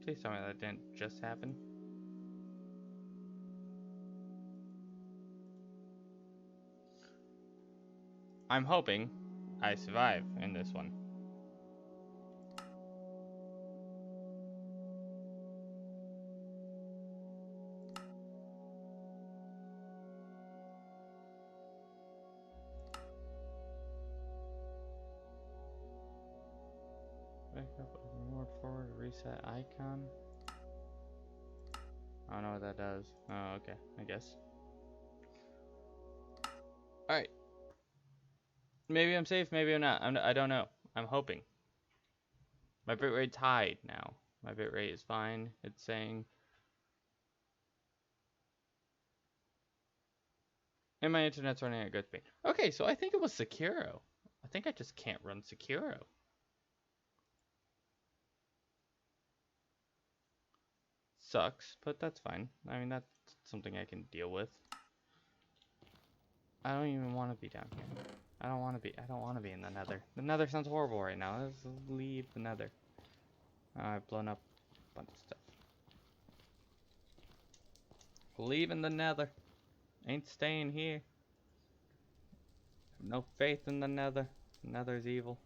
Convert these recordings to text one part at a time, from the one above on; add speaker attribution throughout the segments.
Speaker 1: Please tell me that didn't just happen. I'm hoping I survive in this one. Back up, more forward, reset icon. I don't know what that does. Oh, okay, I guess. Alright. Maybe I'm safe, maybe I'm not. I don't know. I'm hoping. My bitrate's high now. My bitrate is fine. It's saying. And my internet's running at good speed. Okay, so I think it was Sekiro. I think I just can't run Sekiro. Sucks, but that's fine. I mean, that's something I can deal with. I don't even want to be down here. I don't want to be in the Nether. The Nether sounds horrible right now. Let's leave the Nether. I've blown up a bunch of stuff. Leaving the Nether. Ain't staying here. Have no faith in the Nether. The Nether's evil.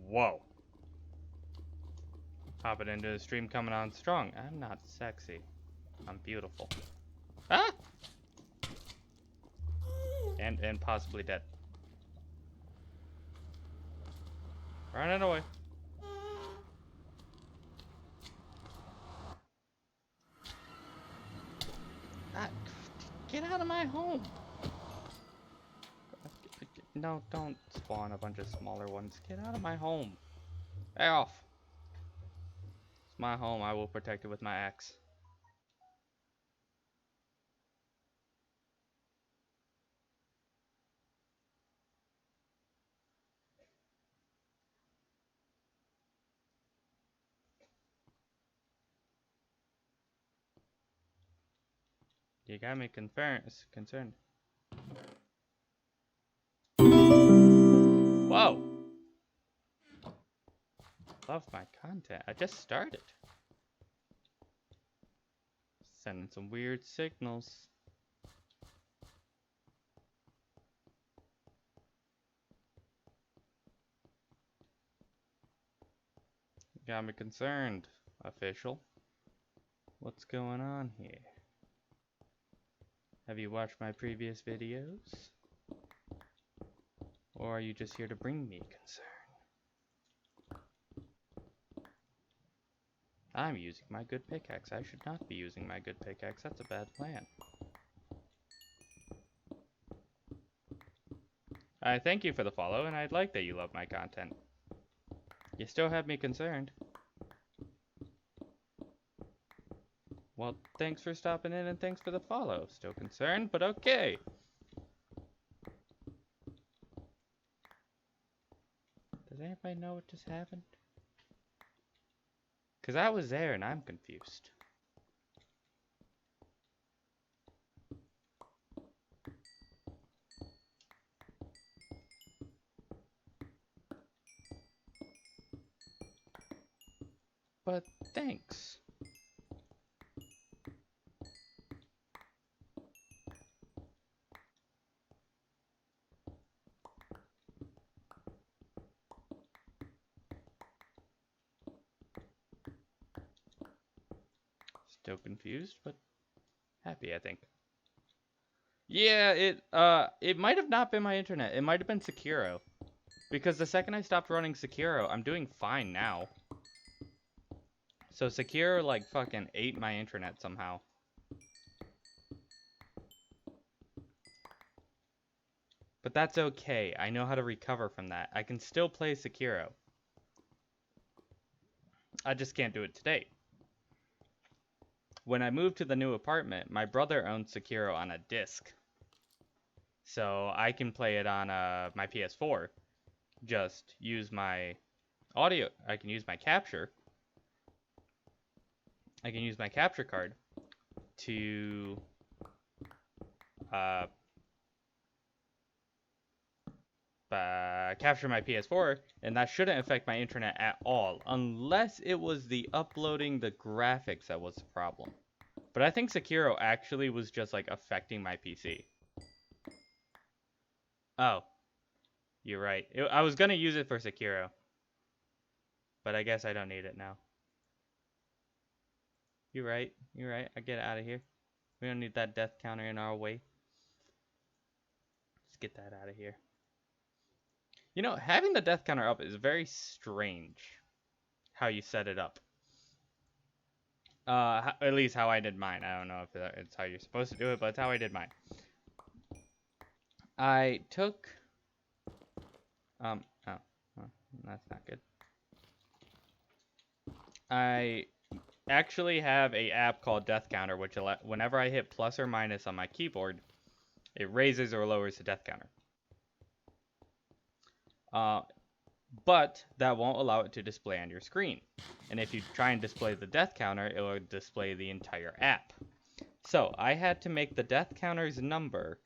Speaker 1: Whoa. Hopping into the stream coming on strong. I'm not sexy. I'm beautiful. Ah! And possibly dead. Running away. Ah, get out of my home. No, don't spawn a bunch of smaller ones. Get out of my home. Hey off. It's my home. I will protect it with my axe. You got me concerned. Whoa! Love my content. I just started. Sending some weird signals. Got me concerned, official. What's going on here? Have you watched my previous videos? Or are you just here to bring me concern? I'm using my good pickaxe. I should not be using my good pickaxe. That's a bad plan. I thank you for the follow, and I'd like that you love my content. You still have me concerned. Well, thanks for stopping in and thanks for the follow. Still concerned, but okay. Does anybody know what just happened? Because I was there and I'm confused. But thanks. Still confused, but happy, I think. Yeah, it might have not been my internet. It might have been Sekiro. Because the second I stopped running Sekiro, I'm doing fine now. So Sekiro, like, fucking ate my internet somehow. But that's okay. I know how to recover from that. I can still play Sekiro. I just can't do it today. When I moved to the new apartment, my brother owned Sekiro on a disc. So I can play it on my PS4. Just use my audio. I can use my capture. I can use my capture card to uh, capture my PS4, and that shouldn't affect my internet at all, unless it was the uploading the graphics that was the problem. But I think Sekiro actually was just like affecting my PC. Oh, you're right. I was gonna use it for Sekiro, but I guess I don't need it now. You're right. You're right. I get it out of here. We don't need that death counter in our way. Let's get that out of here. You know, having the death counter up is very strange. How you set it up. At least how I did mine. I don't know if it's how you're supposed to do it, but it's how I did mine. I took, oh, well, that's not good. I actually have a app called Death Counter, which whenever I hit plus or minus on my keyboard, it raises or lowers the death counter. But that won't allow it to display on your screen. And if you try and display the death counter, it will display the entire app. So I had to make the death counter's number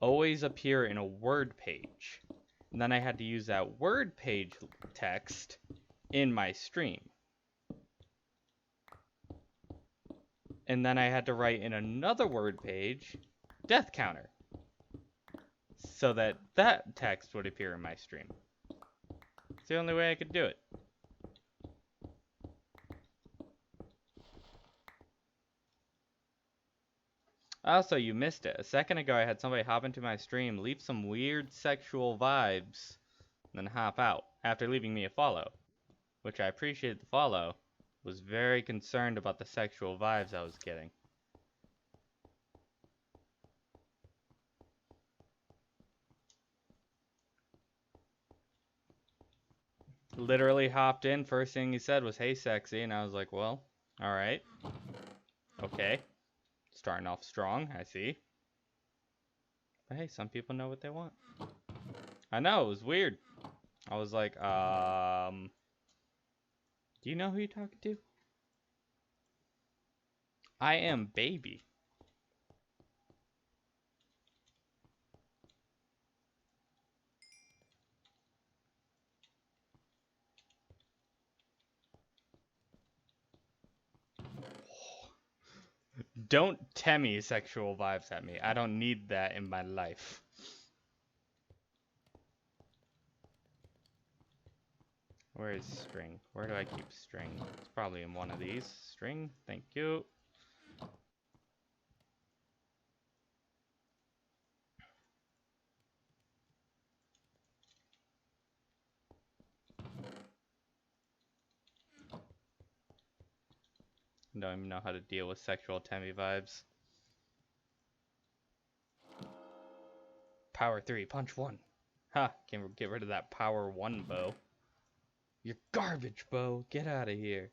Speaker 1: always appear in a word page. And then I had to use that word page text in my stream. And then I had to write in another word page, death counter, so that that text would appear in my stream. It's the only way I could do it. Also, you missed it. A second ago, I had somebody hop into my stream, leave some weird sexual vibes, then hop out after leaving me a follow, which I appreciated the follow, was very concerned about the sexual vibes I was getting. Literally hopped in, first thing he said was, "Hey, sexy," and I was like, well, alright. Okay. Starting off strong, I see. But hey, some people know what they want. I know, it was weird. I was like, do you know who you're talking to? I am baby. Don't Temmie sexual vibes at me. I don't need that in my life. Where is string? Where do I keep string? It's probably in one of these. String, thank you. Don't even know how to deal with sexual Temmie vibes. Power 3, punch 1. Ha, can't get rid of that power 1 bow. You're garbage, Bo. Get out of here.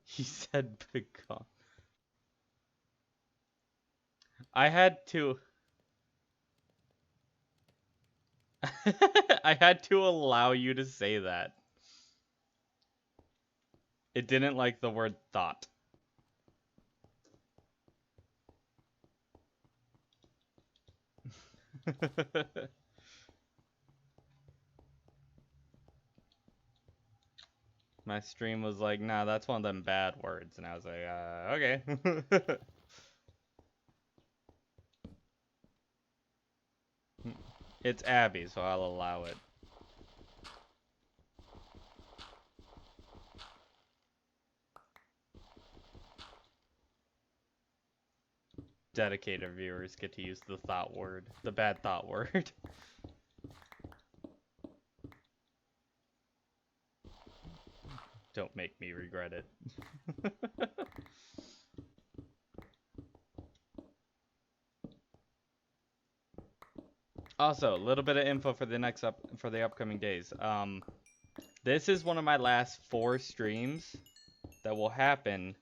Speaker 1: He said pecan. I had to... I had to allow you to say that. It didn't like the word thought. My stream was like, nah, that's one of them bad words. And I was like, okay. It's Abby, so I'll allow it. Dedicated viewers get to use the thought word. The bad thought word. Don't make me regret it. Also, a little bit of info for the upcoming days. This is one of my last 4 streams that will happen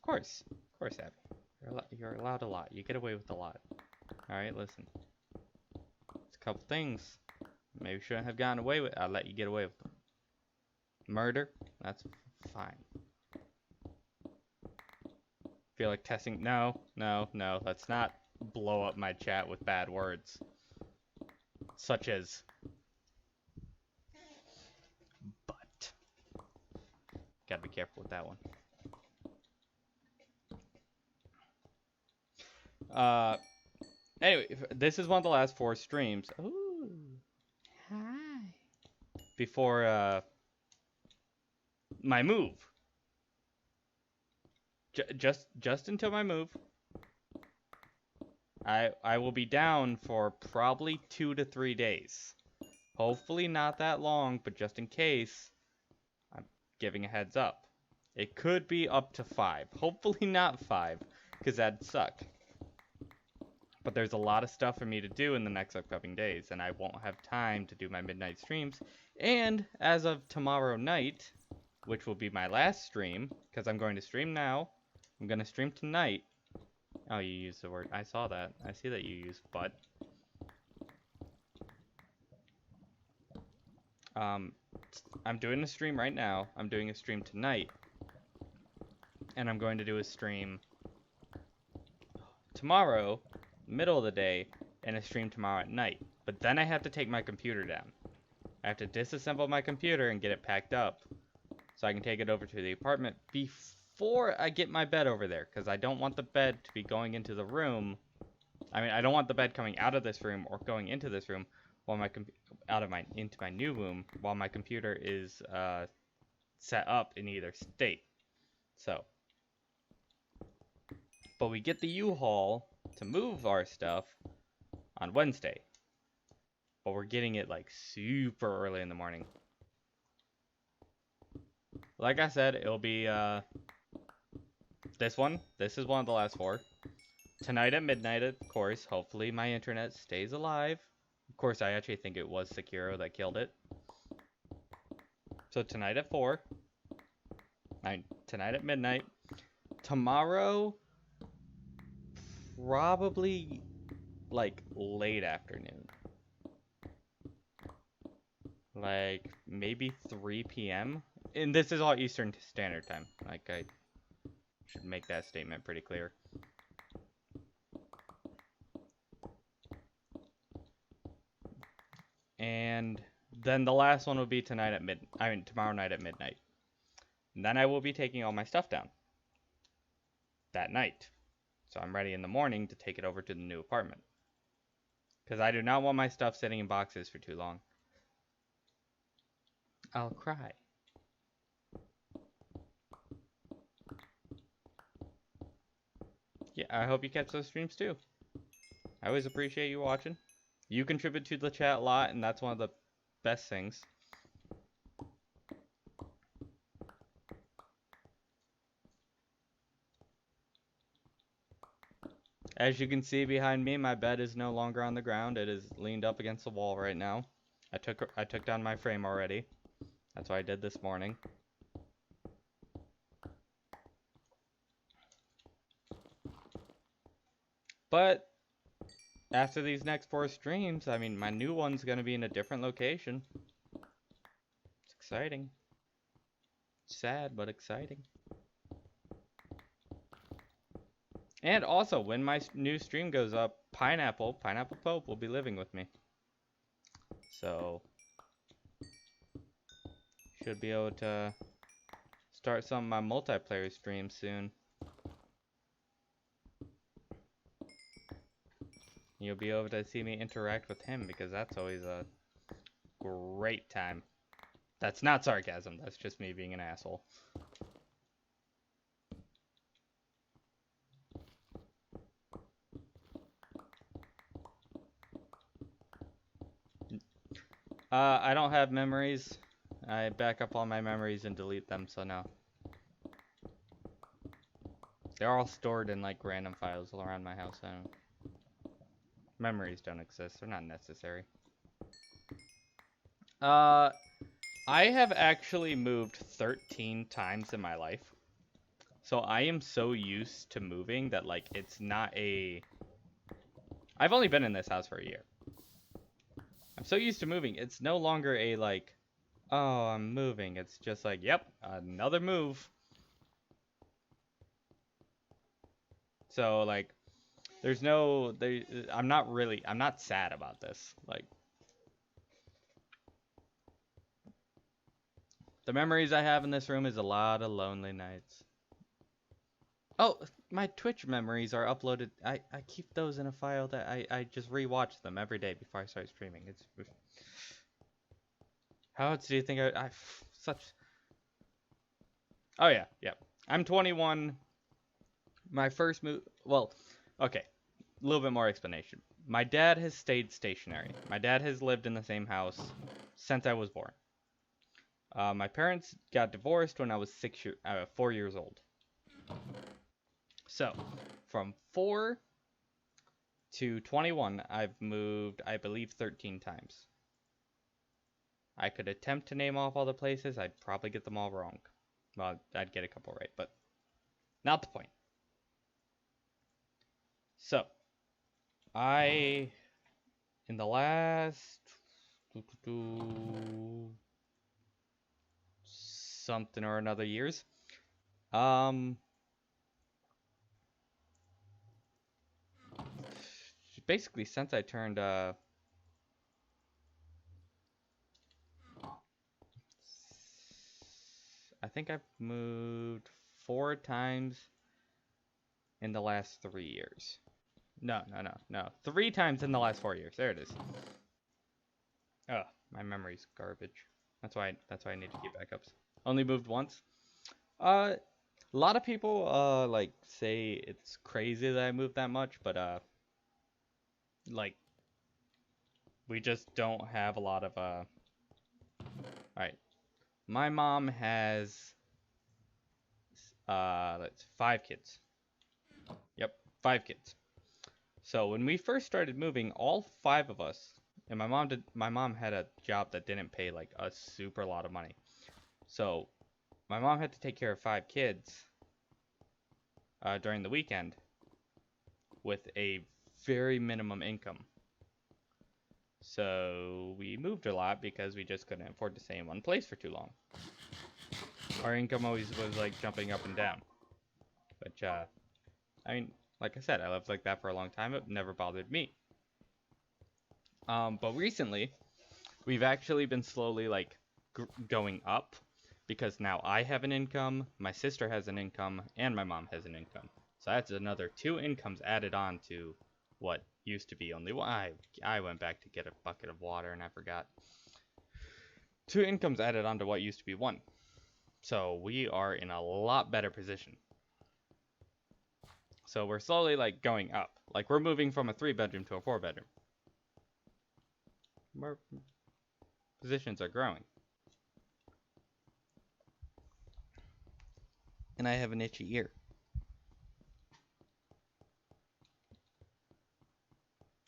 Speaker 1: Of course, Abby. You're allowed a lot. You get away with a lot. Alright, listen. It's a couple things. Maybe you shouldn't have gotten away with. I'll let you get away with them. Murder? That's fine. Feel like testing? No. Let's not blow up my chat with bad words. Such as... But. Gotta be careful with that one. Anyway, this is one of the last 4 streams. Ooh. Hi. Before, my move. Just until my move. I will be down for probably 2 to 3 days. Hopefully not that long, but just in case, I'm giving a heads up. It could be up to 5. Hopefully not 5, because that'd suck. But there's a lot of stuff for me to do in the next upcoming days, and I won't have time to do my midnight streams. And as of tomorrow night, which will be my last stream, because I'm going to stream now, I'm going to stream tonight. Oh, you used the word. I saw that. I see that you used but. I'm doing a stream right now. I'm doing a stream tonight. And I'm going to do a stream tomorrow, middle of the day, and a stream tomorrow at night. But then I have to take my computer down. I have to disassemble my computer and get it packed up so I can take it over to the apartment before I get my bed over there, because I don't want the bed to be going into the room. I mean, I don't want the bed coming out of this room or going into this room while into my new room while my computer is set up in either state. So, but we get the U-Haul to move our stuff on Wednesday. But we're getting it like super early in the morning. Like I said, it'll be this one. This is one of the last 4. Tonight at midnight, of course. Hopefully my internet stays alive. Of course, I actually think it was Sekiro that killed it. So tonight at 4. Tonight at midnight. Tomorrow, probably like late afternoon. Like maybe 3 p.m. And this is all Eastern Standard Time. Like, I should make that statement pretty clear. And then the last one will be tomorrow night at midnight. And then I will be taking all my stuff down that night. So I'm ready in the morning to take it over to the new apartment. Because I do not want my stuff sitting in boxes for too long. I'll cry. Yeah, I hope you catch those streams too. I always appreciate you watching. You contribute to the chat a lot, and that's one of the best things. As you can see behind me, my bed is no longer on the ground. It is leaned up against the wall right now. I took down my frame already. That's what I did this morning. But after these next 4 streams, I mean, my new one's going to be in a different location. It's exciting. Sad, but exciting. And also, when my new stream goes up, Pineapple Pope will be living with me. So, should be able to start some of my multiplayer streams soon. You'll be able to see me interact with him, because that's always a great time. That's not sarcasm, that's just me being an asshole. I don't have memories. I back up all my memories and delete them, so no. They're all stored in like random files all around my house. Memories don't exist. They're not necessary. I have actually moved 13 times in my life. So I am so used to moving that, like, it's not a... I've only been in this house for a year. I'm so used to moving, it's no longer a, like, oh, I'm moving. It's just like, yep, another move. So, like, there's no... I'm not sad about this. Like, the memories I have in this room is a lot of lonely nights. Oh, my Twitch memories are uploaded. I keep those in a file that I just rewatch them every day before I start streaming. It's... How else do you think I such... Oh yeah, yeah. I'm 21. My first move... Well, okay. A little bit more explanation. My dad has stayed stationary. My dad has lived in the same house since I was born. My parents got divorced when I was 4 years old. So, from 4 to 21, I've moved, I believe, 13 times. I could attempt to name off all the places. I'd probably get them all wrong. Well, I'd get a couple right, but not the point. So, in the last something or another years, basically since I turned, I think I've moved 4 times in the last 3 years. No. 3 times in the last 4 years. There it is. Oh, my memory's garbage. That's why I need to keep backups. Only moved once. A lot of people like say it's crazy that I moved that much, but like we just don't have a lot of all right. My mom has that's 5 kids. Yep, 5 kids. So when we first started moving, all 5 of us, and my mom had a job that didn't pay like a super lot of money. So my mom had to take care of 5 kids during the weekend with a very minimum income. So we moved a lot because we just couldn't afford to stay in one place for too long. Our income always was like jumping up and down. Which, I mean, like I said, I lived like that for a long time. It never bothered me. But recently, we've actually been slowly like going up because now I have an income, my sister has an income, and my mom has an income. So that's another 2 incomes added on to what used to be only one. I went back to get a bucket of water and I forgot. 2 incomes added on to what used to be 1. So we are in a lot better position. So we're slowly like going up. Like we're moving from a 3-bedroom to a 4-bedroom. Our positions are growing. And I have an itchy ear.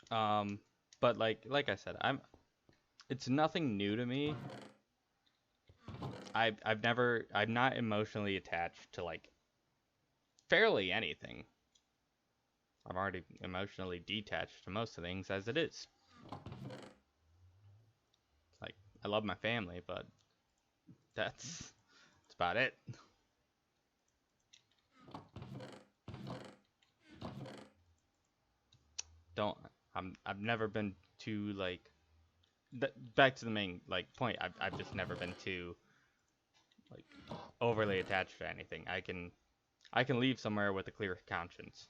Speaker 1: But like I said, it's nothing new to me. I'm not emotionally attached to like fairly anything. I'm already emotionally detached to most of things as it is. Like, I love my family, but that's about it. I've never been too like back to the main like point. I've just never been too like overly attached to anything. I can leave somewhere with a clear conscience.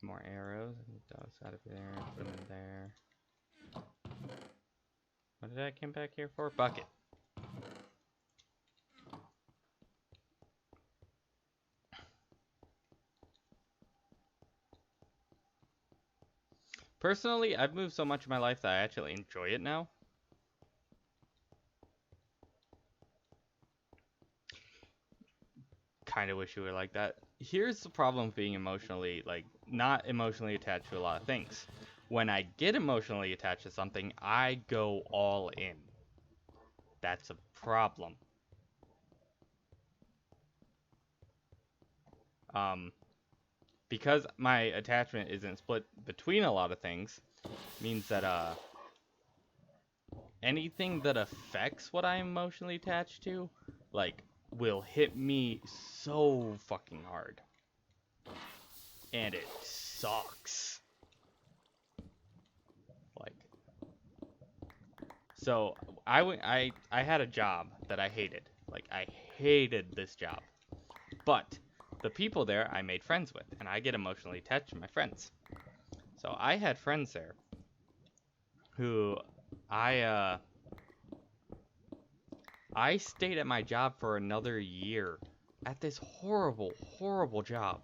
Speaker 1: More arrows. Those out of there. Put them in there. What did I come back here for? Bucket. Personally, I've moved so much in my life that I actually enjoy it now. Kind of wish you were like that. Here's the problem with being emotionally, like, not emotionally attached to a lot of things. When I get emotionally attached to something, I go all in. That's a problem. because my attachment isn't split between a lot of things, means that anything that affects what I'm emotionally attached to, like, will hit me so fucking hard. And it sucks. Like, so I had a job that I hated. Like, I hated this job. But the people there I made friends with, and I get emotionally attached to my friends. So I had friends there who I stayed at my job for another year at this horrible, horrible job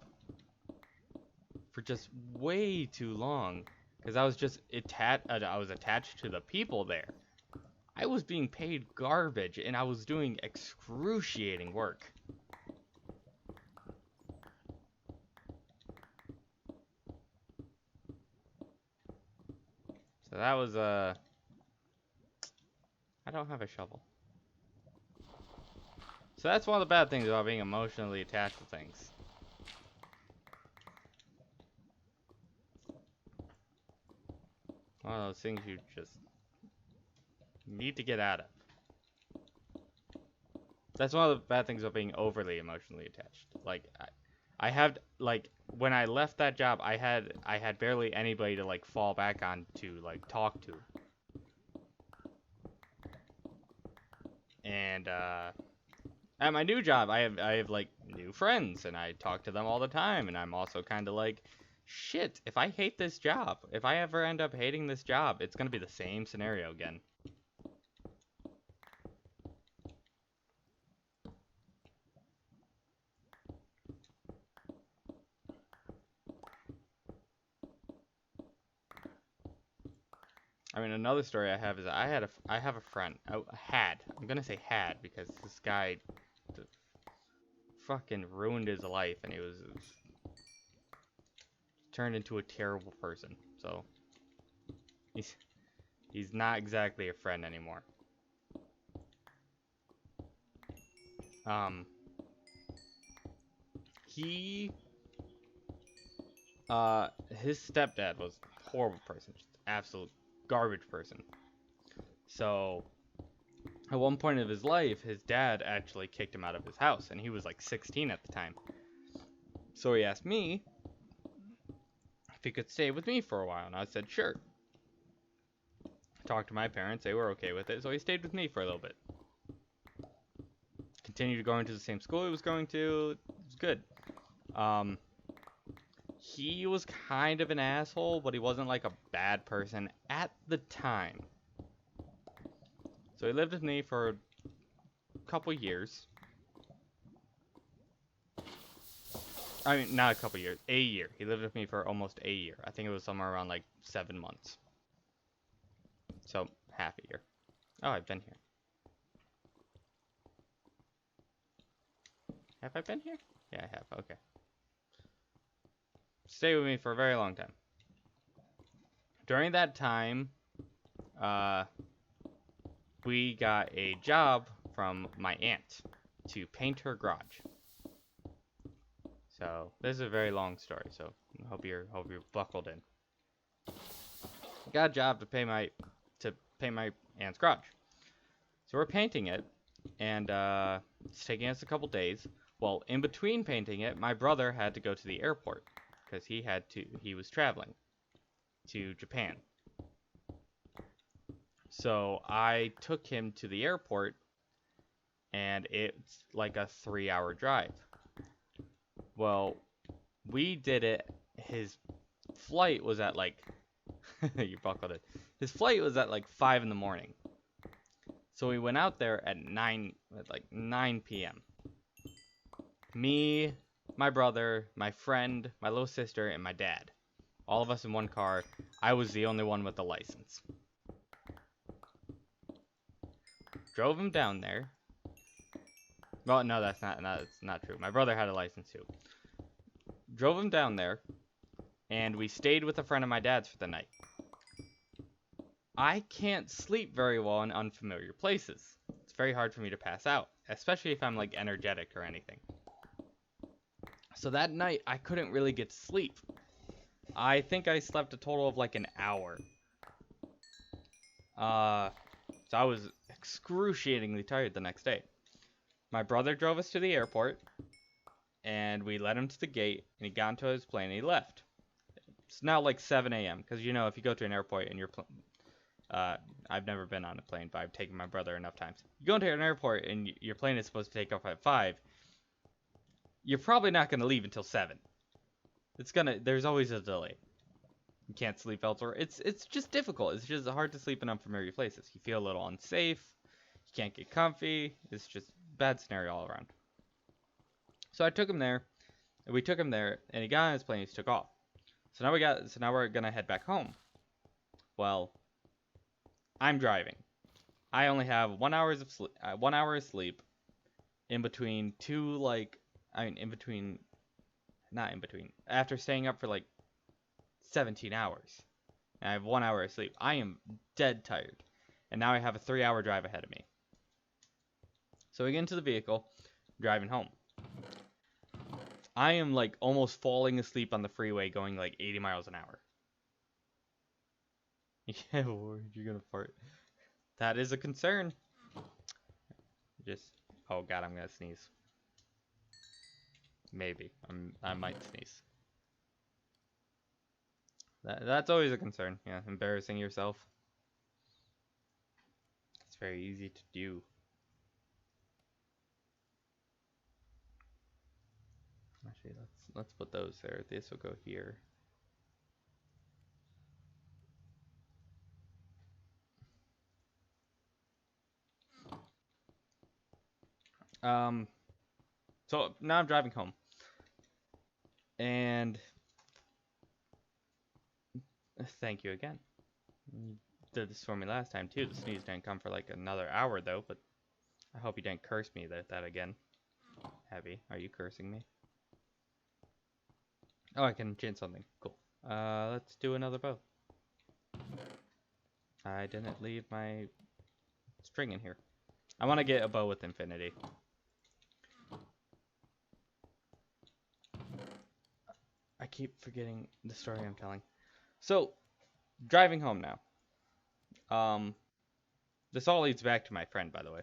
Speaker 1: for just way too long because I was just attached to the people there. I was being paid garbage and I was doing excruciating work. So that was I don't have a shovel. So that's one of the bad things about being emotionally attached to things. One of those things you just need to get out of. That's one of the bad things about being overly emotionally attached. Like, I have, like, when I left that job, I had barely anybody to, like, fall back on to, like, talk to. And, at my new job, I have, like, new friends, and I talk to them all the time, and I'm also kind of like, shit, if I hate this job, if I ever end up hating this job, it's gonna be the same scenario again. I mean, another story I have is I have a friend. I'm gonna say had because this guy fucking ruined his life and he was turned into a terrible person. So he's not exactly a friend anymore. He his stepdad was a horrible person, just absolute garbage person. So at one point of his life, his dad actually kicked him out of his house, and he was like 16 at the time. So he asked me if he could stay with me for a while, and I said sure. Talked to my parents, they were okay with it, so he stayed with me for a little bit. Continued going to the same school he was going to. It was good. He was kind of an asshole, but he wasn't like a bad person at the time. So he lived with me for a couple years. I mean, not a couple years, a year. He lived with me for almost a year. I think it was somewhere around like 7 months. So, half a year. Oh, I've been here. Have I been here? Yeah, I have. Okay. Stay with me for a very long time. During that time, we got a job from my aunt to paint her garage. So this is a very long story. So hope you're buckled in. Got a job to paint my aunt's garage. So we're painting it, and it's taking us a couple days. Well, in between painting it, my brother had to go to the airport because he was traveling to Japan. So I took him to the airport, and it's like a 3-hour drive. Well, we did it. His flight was at like you buckled it. His flight was at like 5 in the morning. So we went out there at 9 p.m. Me, my brother, my friend, my little sister, and my dad. All of us in one car. I was the only one with the license. Drove him down there. Well, no, that's not true. My brother had a license too. Drove him down there, and we stayed with a friend of my dad's for the night. I can't sleep very well in unfamiliar places. It's very hard for me to pass out, especially if I'm like energetic or anything. So that night, I couldn't really get sleep. I think I slept a total of like an hour. So I was excruciatingly tired the next day. My brother drove us to the airport, and we led him to the gate, and he got into his plane, and he left. It's now like 7 a.m. because, you know, if you go to an airport and I've never been on a plane, but I've taken my brother enough times. You go into an airport and your plane is supposed to take off at 5. You're probably not going to leave until 7. There's always a delay. You can't sleep elsewhere. It's just difficult. It's just hard to sleep in unfamiliar places. You feel a little unsafe. You can't get comfy. It's just bad scenario all around. So I took him there, and we took him there, and he got on his plane. He took off. So now we're gonna head back home. Well, I'm driving. I only have 1 hour of sleep in between not in between. After staying up for like 17 hours. And I have 1 hour of sleep. I am dead tired. And now I have a 3-hour drive ahead of me. So we get into the vehicle, driving home. I am like almost falling asleep on the freeway going like 80 miles an hour. Yeah, you're gonna fart. That is a concern. Oh god, I'm gonna sneeze. Maybe. I might sneeze. That's always a concern. Yeah, embarrassing yourself. It's very easy to do. Actually, let's put those there. This will go here. So now I'm driving home. And thank you again. You did this for me last time too. The sneeze didn't come for like another hour though, but I hope you didn't curse me that again. Abby, are you cursing me? Oh, I can change something. Cool. Let's do another bow. I didn't leave my string in here. I want to get a bow with infinity. I keep forgetting the story I'm telling. So, driving home now. This all leads back to my friend, by the way.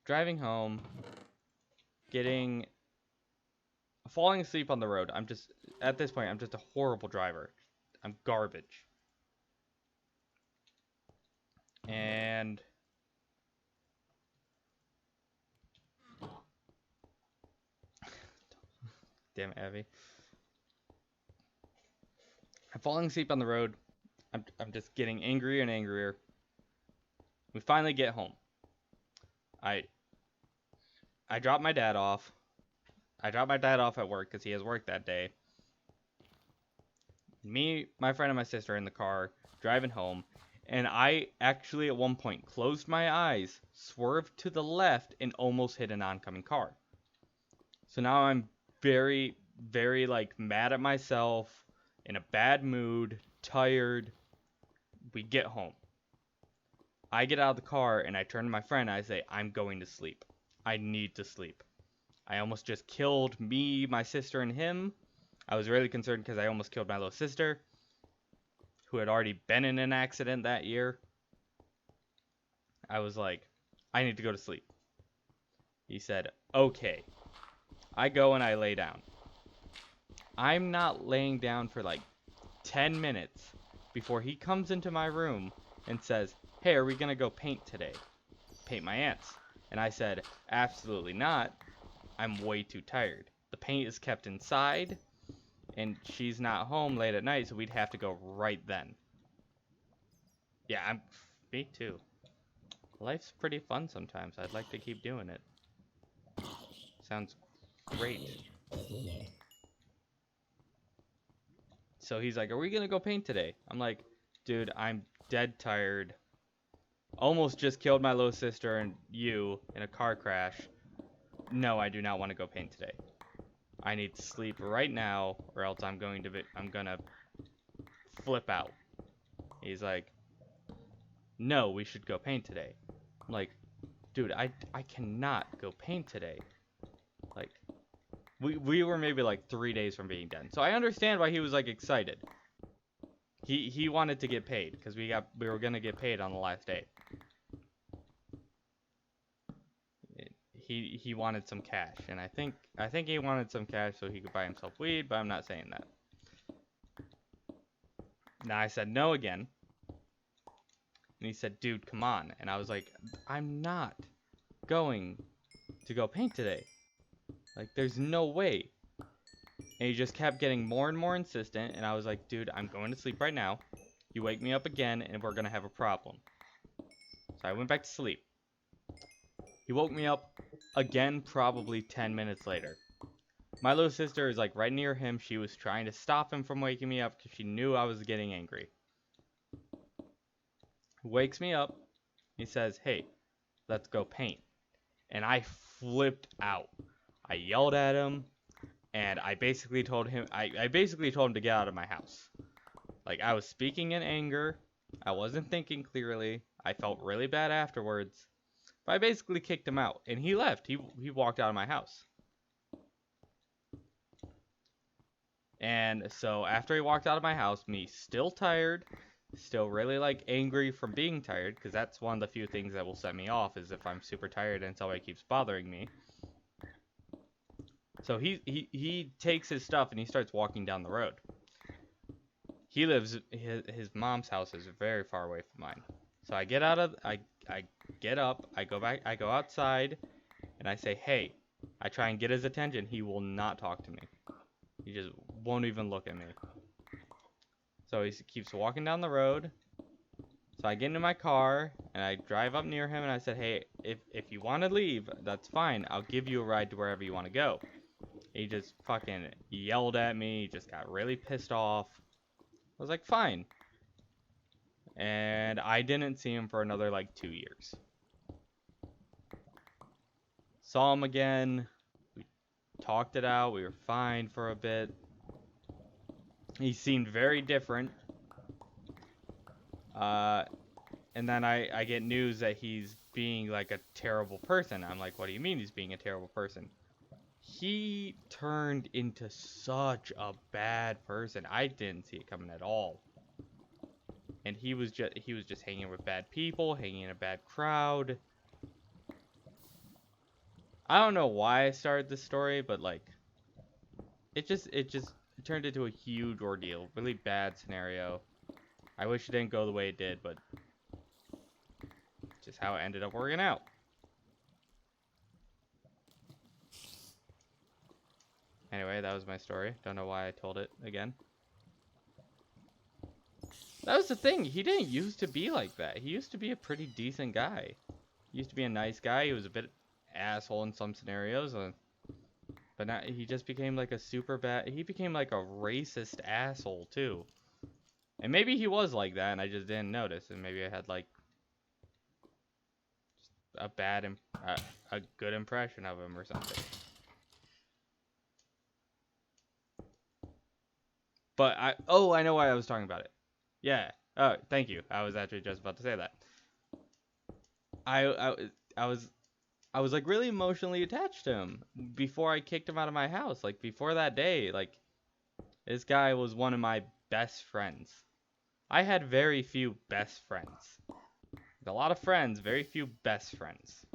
Speaker 1: Driving home, falling asleep on the road. At this point, I'm just a horrible driver. I'm garbage. And damn it, Abby. I'm falling asleep on the road. I'm just getting angrier and angrier. We finally get home. I drop my dad off. I drop my dad off at work because he has work that day. Me, my friend, and my sister are in the car driving home. And I actually at one point closed my eyes, swerved to the left, and almost hit an oncoming car. So now I'm very, very like mad at myself, in a bad mood, tired. We get home. I get out of the car and I turn to my friend and I say, I'm going to sleep. I need to sleep. I almost just killed me, my sister, and him. I was really concerned because I almost killed my little sister, who had already been in an accident that year. I was like, I need to go to sleep. He said, okay. I go and I lay down. I'm not laying down for like 10 minutes before he comes into my room and says, hey, are we going to go paint today? Paint my ants. And I said, absolutely not. I'm way too tired. The paint is kept inside, and she's not home late at night, so we'd have to go right then. Yeah, me too. Life's pretty fun sometimes. I'd like to keep doing it. Sounds great. So he's like, are we gonna go paint today? I'm like, dude, I'm dead tired. Almost just killed my little sister and you in a car crash. No, I do not want to go paint today. I need to sleep right now, or else I'm gonna flip out. He's like, no, we should go paint today. I'm like, dude, I cannot go paint today. Like, We were maybe like 3 days from being done. So I understand why he was like excited. He wanted to get paid because we were gonna get paid on the last day. He wanted some cash, and I think he wanted some cash so he could buy himself weed, but I'm not saying that. Now I said no again. And he said, dude, come on. And I was like, I'm not going to go paint today. Like, there's no way. And he just kept getting more and more insistent. And I was like, dude, I'm going to sleep right now. You wake me up again, and we're going to have a problem. So I went back to sleep. He woke me up again probably 10 minutes later. My little sister is like right near him. She was trying to stop him from waking me up because she knew I was getting angry. Wakes me up. He says, hey, let's go paint. And I flipped out. I yelled at him, and I basically told him to get out of my house. Like, I was speaking in anger. I wasn't thinking clearly. I felt really bad afterwards. But I basically kicked him out, and he left. He walked out of my house. And so after he walked out of my house, me still tired, still really like angry from being tired, because that's one of the few things that will set me off is if I'm super tired and somebody keeps bothering me. So he takes his stuff and he starts walking down the road. He lives, his mom's house is very far away from mine. So I get up, I go outside, and I say, hey. I try and get his attention. He will not talk to me. He just won't even look at me. So he keeps walking down the road. So I get into my car, and I drive up near him, and I said, hey, if you want to leave, that's fine. I'll give you a ride to wherever you want to go. He just fucking yelled at me. He just got really pissed off. I was like, fine. And I didn't see him for another, like, 2 years. Saw him again. We talked it out. We were fine for a bit. He seemed very different. And then I get news that he's being, like, a terrible person. I'm like, what do you mean he's being a terrible person? He turned into such a bad person. I didn't see it coming at all. And he was just hanging with bad people, hanging in a bad crowd. I don't know why I started this story, but like it just turned into a huge ordeal, really bad scenario. I wish it didn't go the way it did, but just how it ended up working out. Anyway, that was my story. Don't know why I told it again. That was the thing. He didn't used to be like that. He used to be a pretty decent guy. He used to be a nice guy. He was a bit asshole in some scenarios. But now he just became like a super bad... He became like a racist asshole, too. And maybe he was like that, and I just didn't notice. And maybe I had like... a good impression of him or something. But I know why I was talking about it. Yeah. Oh, thank you. I was actually just about to say that. I was like really emotionally attached to him before I kicked him out of my house. Like before that day, like this guy was one of my best friends. I had very few best friends. A lot of friends, very few best friends.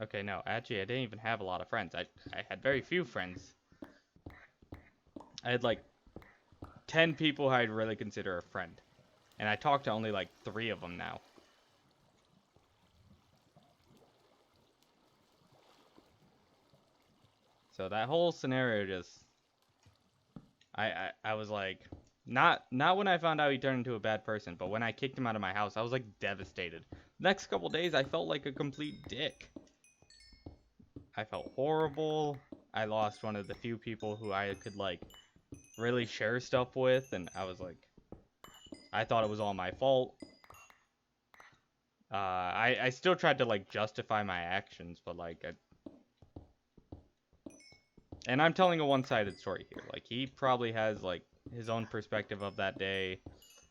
Speaker 1: Okay, no, actually I didn't even have a lot of friends. I had very few friends. I had like 10 people I'd really consider a friend. And I talk to only like 3 of them now. So that whole scenario just... I was like... Not when I found out he turned into a bad person, but when I kicked him out of my house, I was like devastated. Next couple days, I felt like a complete dick. I felt horrible. I lost one of the few people who I could like really share stuff with, and I was like... I thought it was all my fault. I still tried to like justify my actions, but like and I'm telling a one-sided story here. Like he probably has like his own perspective of that day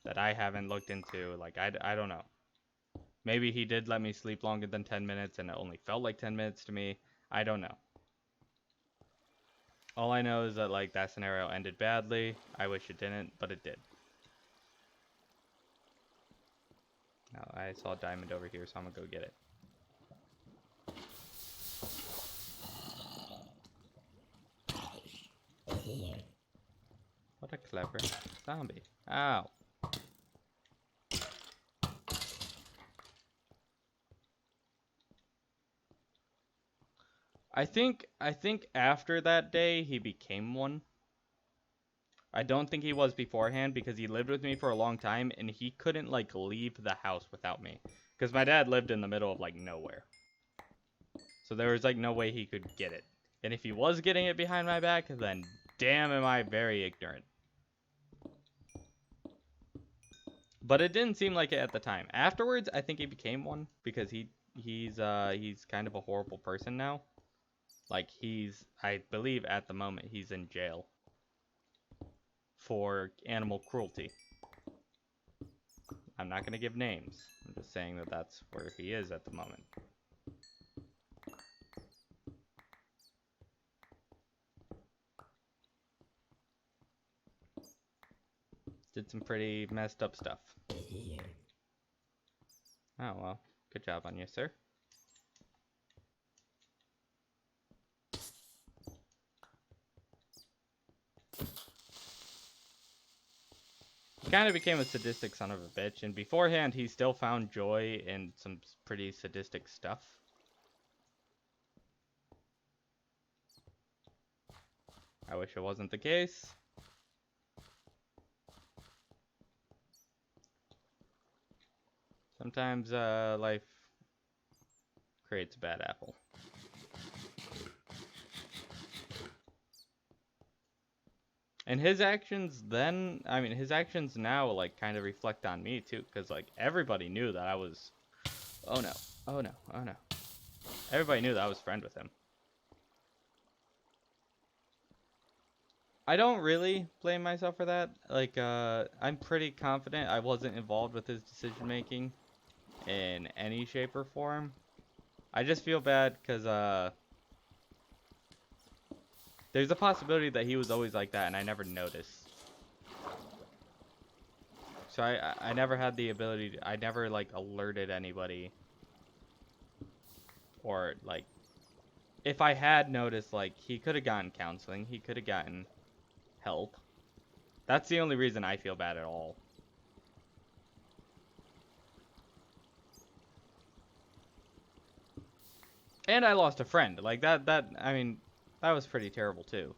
Speaker 1: that I haven't looked into. Like I don't know. Maybe he did let me sleep longer than 10 minutes and it only felt like 10 minutes to me. I don't know. All I know is that, like, that scenario ended badly. I wish it didn't, but it did. Now, I saw a diamond over here, so I'm gonna go get it. What a clever zombie. Ow. I think after that day he became one. I don't think he was beforehand because he lived with me for a long time and he couldn't like leave the house without me. Because my dad lived in the middle of like nowhere. So there was like no way he could get it. And if he was getting it behind my back, then damn am I very ignorant. But it didn't seem like it at the time. Afterwards, I think he became one because he's kind of a horrible person now. Like I believe at the moment he's in jail for animal cruelty. I'm not going to give names. I'm just saying that that's where he is at the moment. Did some pretty messed up stuff. Oh, well. Good job on you, sir. He kind of became a sadistic son of a bitch, and beforehand he still found joy in some pretty sadistic stuff. I wish it wasn't the case. Sometimes life creates a bad apple. And his actions then, I mean, his actions now, like, kind of reflect on me, too. Because, like, everybody knew that I was... Oh, no. Oh, no. Oh, no. Everybody knew that I was friends with him. I don't really blame myself for that. Like, I'm pretty confident I wasn't involved with his decision-making in any shape or form. I just feel bad because, there's a possibility that he was always like that and I never noticed. So I never had the ability to, I never like alerted anybody. Or like, if I had noticed, like, he could have gotten counseling, he could have gotten help. That's the only reason I feel bad at all. And I lost a friend. Like, I mean, that was pretty terrible too.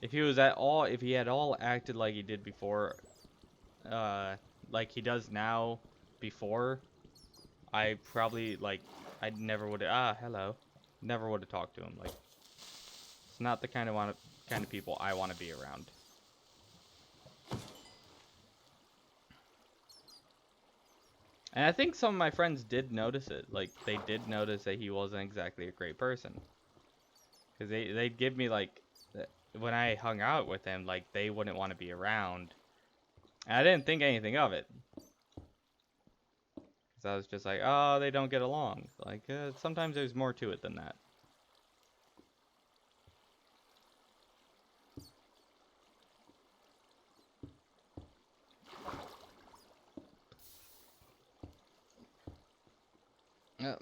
Speaker 1: If he was at all, if he had all acted like he did before, like he does now, before, I probably, like, I never would have, hello. Never would have talked to him. Like, it's not the kind of people I want to be around. And I think some of my friends did notice it. Like, they did notice that he wasn't exactly a great person. Because they'd give me, like, when I hung out with him, like, they wouldn't want to be around. And I didn't think anything of it. Because I was just like, oh, they don't get along. Like, sometimes there's more to it than that.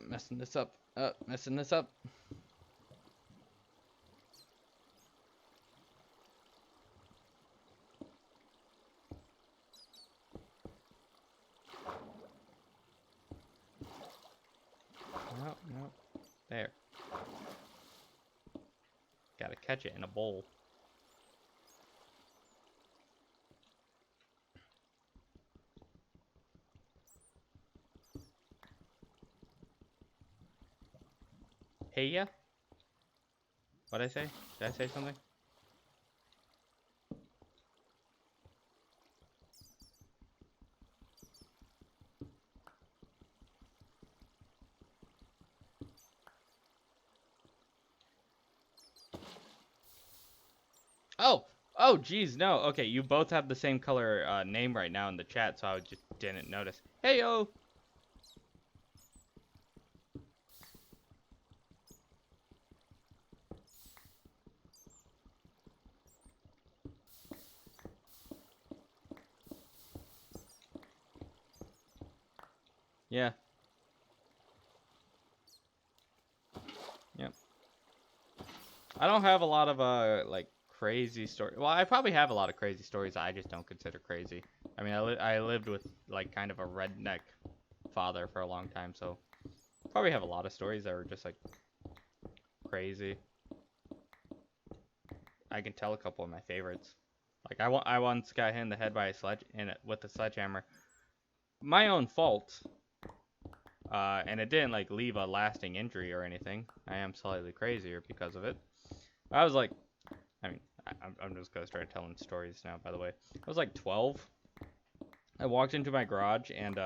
Speaker 1: Messing this up. Messing this up. No. There. Gotta catch it in a bowl. Hey, ya? What'd I say? Did I say something? Oh! Oh, geez, no. Okay, you both have the same color name right now in the chat, so I just didn't notice. Hey, yo. Yeah. Yep. I don't have a lot of like crazy stories. Well, I probably have a lot of crazy stories I just don't consider crazy. I mean, I lived with like kind of a redneck father for a long time, so probably have a lot of stories that are just like crazy. I can tell a couple of my favorites. Like I once got hit in the head by a with a sledgehammer. My own fault. And it didn't like leave a lasting injury or anything. I am slightly crazier because of it. I was like, I mean, I'm just gonna start telling stories now. By the way, I was like 12. I walked into my garage and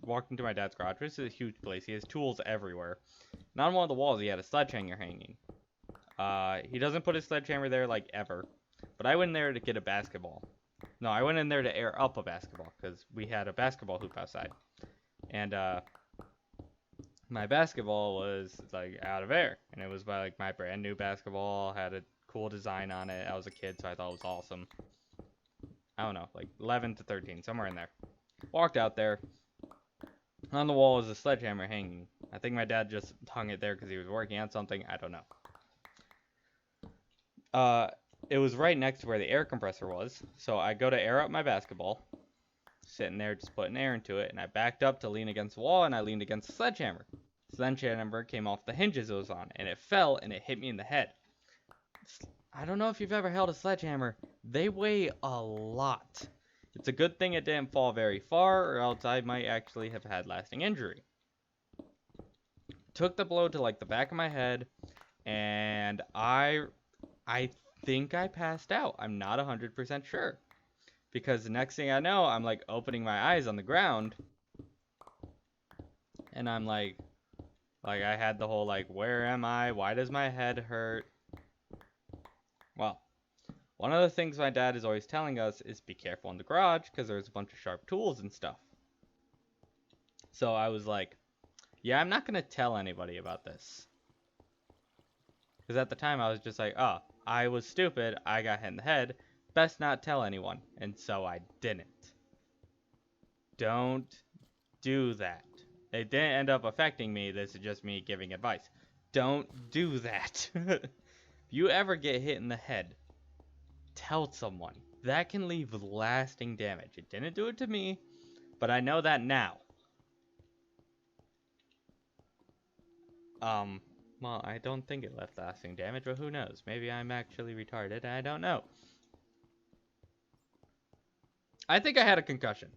Speaker 1: walked into my dad's garage. This is a huge place. He has tools everywhere. And on one of the walls, he had a sledgehammer hanging. He doesn't put his sledgehammer there like ever. But I went in there to get a basketball. No, I went in there to air up a basketball because we had a basketball hoop outside. And my basketball was like out of air, and it was by like my brand new basketball, had a cool design on it. I was a kid, so I thought it was awesome. I don't know, like 11 to 13, somewhere in there. Walked out there. On the wall was a sledgehammer hanging. I think my dad just hung it there because he was working on something. I don't know. It was right next to where the air compressor was, so I go to air up my basketball, sitting there just putting air into it, and I backed up to lean against the wall, and I leaned against the sledgehammer. Sledgehammer came off the hinges it was on, and it fell, and it hit me in the head. I don't know if you've ever held a sledgehammer. They weigh a lot. It's a good thing it didn't fall very far, or else I might actually have had lasting injury. Took the blow to like the back of my head, and I think I passed out. I'm not 100% sure. Because the next thing I know, I'm like opening my eyes on the ground, and I'm like I had the whole like, where am I? Why does my head hurt? Well, one of the things my dad is always telling us is be careful in the garage because there's a bunch of sharp tools and stuff. So I was like, yeah, I'm not going to tell anybody about this. Because at the time I was just like, oh, I was stupid. I got hit in the head. Best not tell anyone. And so I didn't. Don't do that. It didn't end up affecting me. This is just me giving advice. Don't do that. If you ever get hit in the head, tell someone. That can leave lasting damage. It didn't do it to me, but I know that now. Well, I don't think it left lasting damage, but who knows? Maybe I'm actually retarded, I don't know. I think I had a concussion.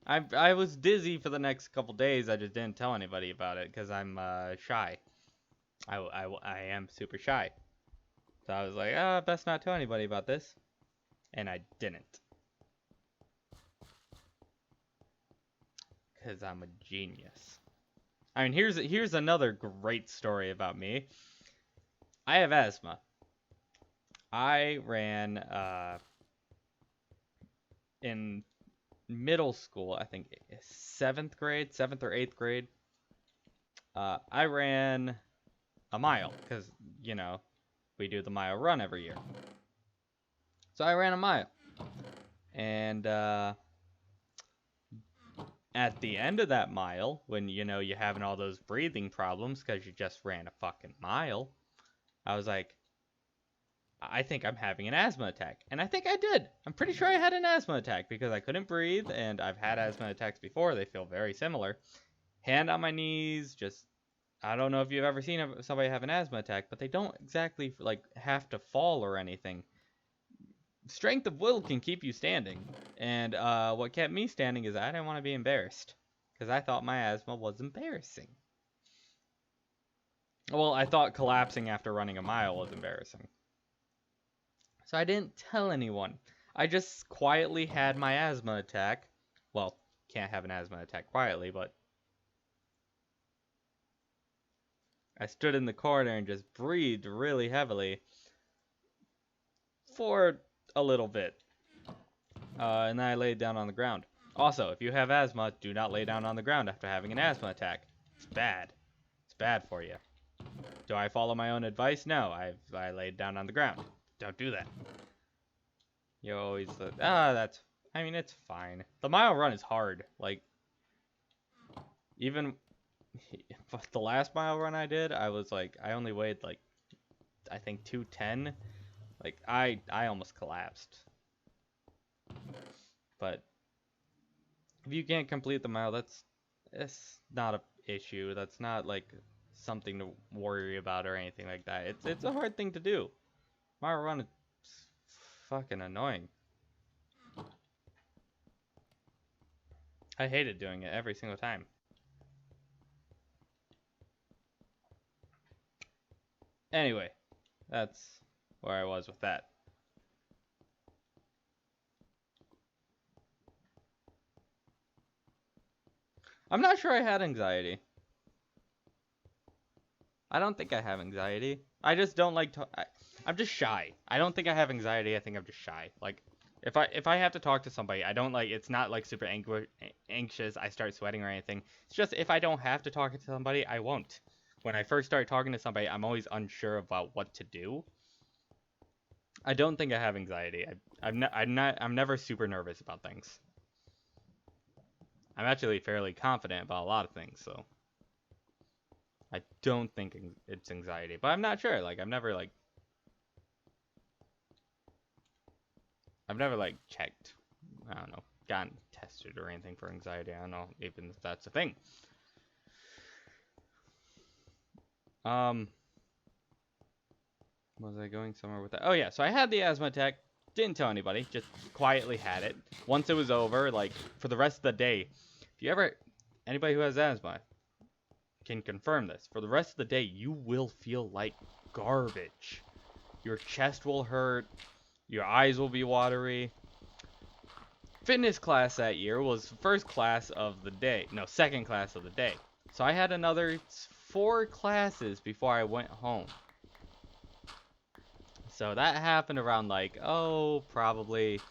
Speaker 1: I was dizzy for the next couple days. I just didn't tell anybody about it because I'm shy. I am super shy. So I was like, best not tell anybody about this. And I didn't. Because I'm a genius. I mean, here's another great story about me. I have asthma. I ran in middle school, I think 7th or 8th grade. I ran a mile because, you know, we do the mile run every year. So I ran a mile. And at the end of that mile, when, you know, you're having all those breathing problems because you just ran a fucking mile, I was like, I think I'm having an asthma attack. And I think I did. I'm pretty sure I had an asthma attack because I couldn't breathe, and I've had asthma attacks before. They feel very similar. Hand on my knees, just, I don't know if you've ever seen somebody have an asthma attack, but they don't exactly, like, have to fall or anything. Strength of will can keep you standing. And what kept me standing is I didn't want to be embarrassed. Because I thought my asthma was embarrassing. Well, I thought collapsing after running a mile was embarrassing. So I didn't tell anyone. I just quietly had my asthma attack. Well, can't have an asthma attack quietly, but I stood in the corner and just breathed really heavily for a little bit. And then I laid down on the ground. Also, if you have asthma, do not lay down on the ground after having an asthma attack. It's bad. It's bad for you. Do I follow my own advice? No, I laid down on the ground. Don't do that. You always that's. I mean, it's fine. The mile run is hard. Like, even the last mile run I did, I was like, I only weighed like, I think 210. Like, I almost collapsed. But if you can't complete the mile, it's not a issue. That's not like something to worry about or anything like that. It's a hard thing to do. Mile run is fucking annoying. I hated doing it every single time. Anyway, that's where I was with that. I'm not sure I had anxiety. I don't think I have anxiety. I just don't like to. I'm just shy. I don't think I have anxiety. I think I'm just shy. Like, if I have to talk to somebody, I don't like. It's not like super anxious. I start sweating or anything. It's just if I don't have to talk to somebody, I won't. When I first start talking to somebody, I'm always unsure about what to do. I don't think I have anxiety. I'm never super nervous about things. I'm actually fairly confident about a lot of things, so I don't think it's anxiety, but I'm not sure. Like, I've never checked. I don't know, gotten tested or anything for anxiety. I don't know even if that's a thing. Was I going somewhere with that? Oh yeah, so I had the asthma attack. Didn't tell anybody. Just quietly had it. Once it was over, like for the rest of the day, anybody who has asthma can confirm this. For the rest of the day, you will feel like garbage. Your chest will hurt. Your eyes will be watery. Fitness class that year was first class of the day. No, second class of the day. So I had another 4 classes before I went home. So that happened around like, probably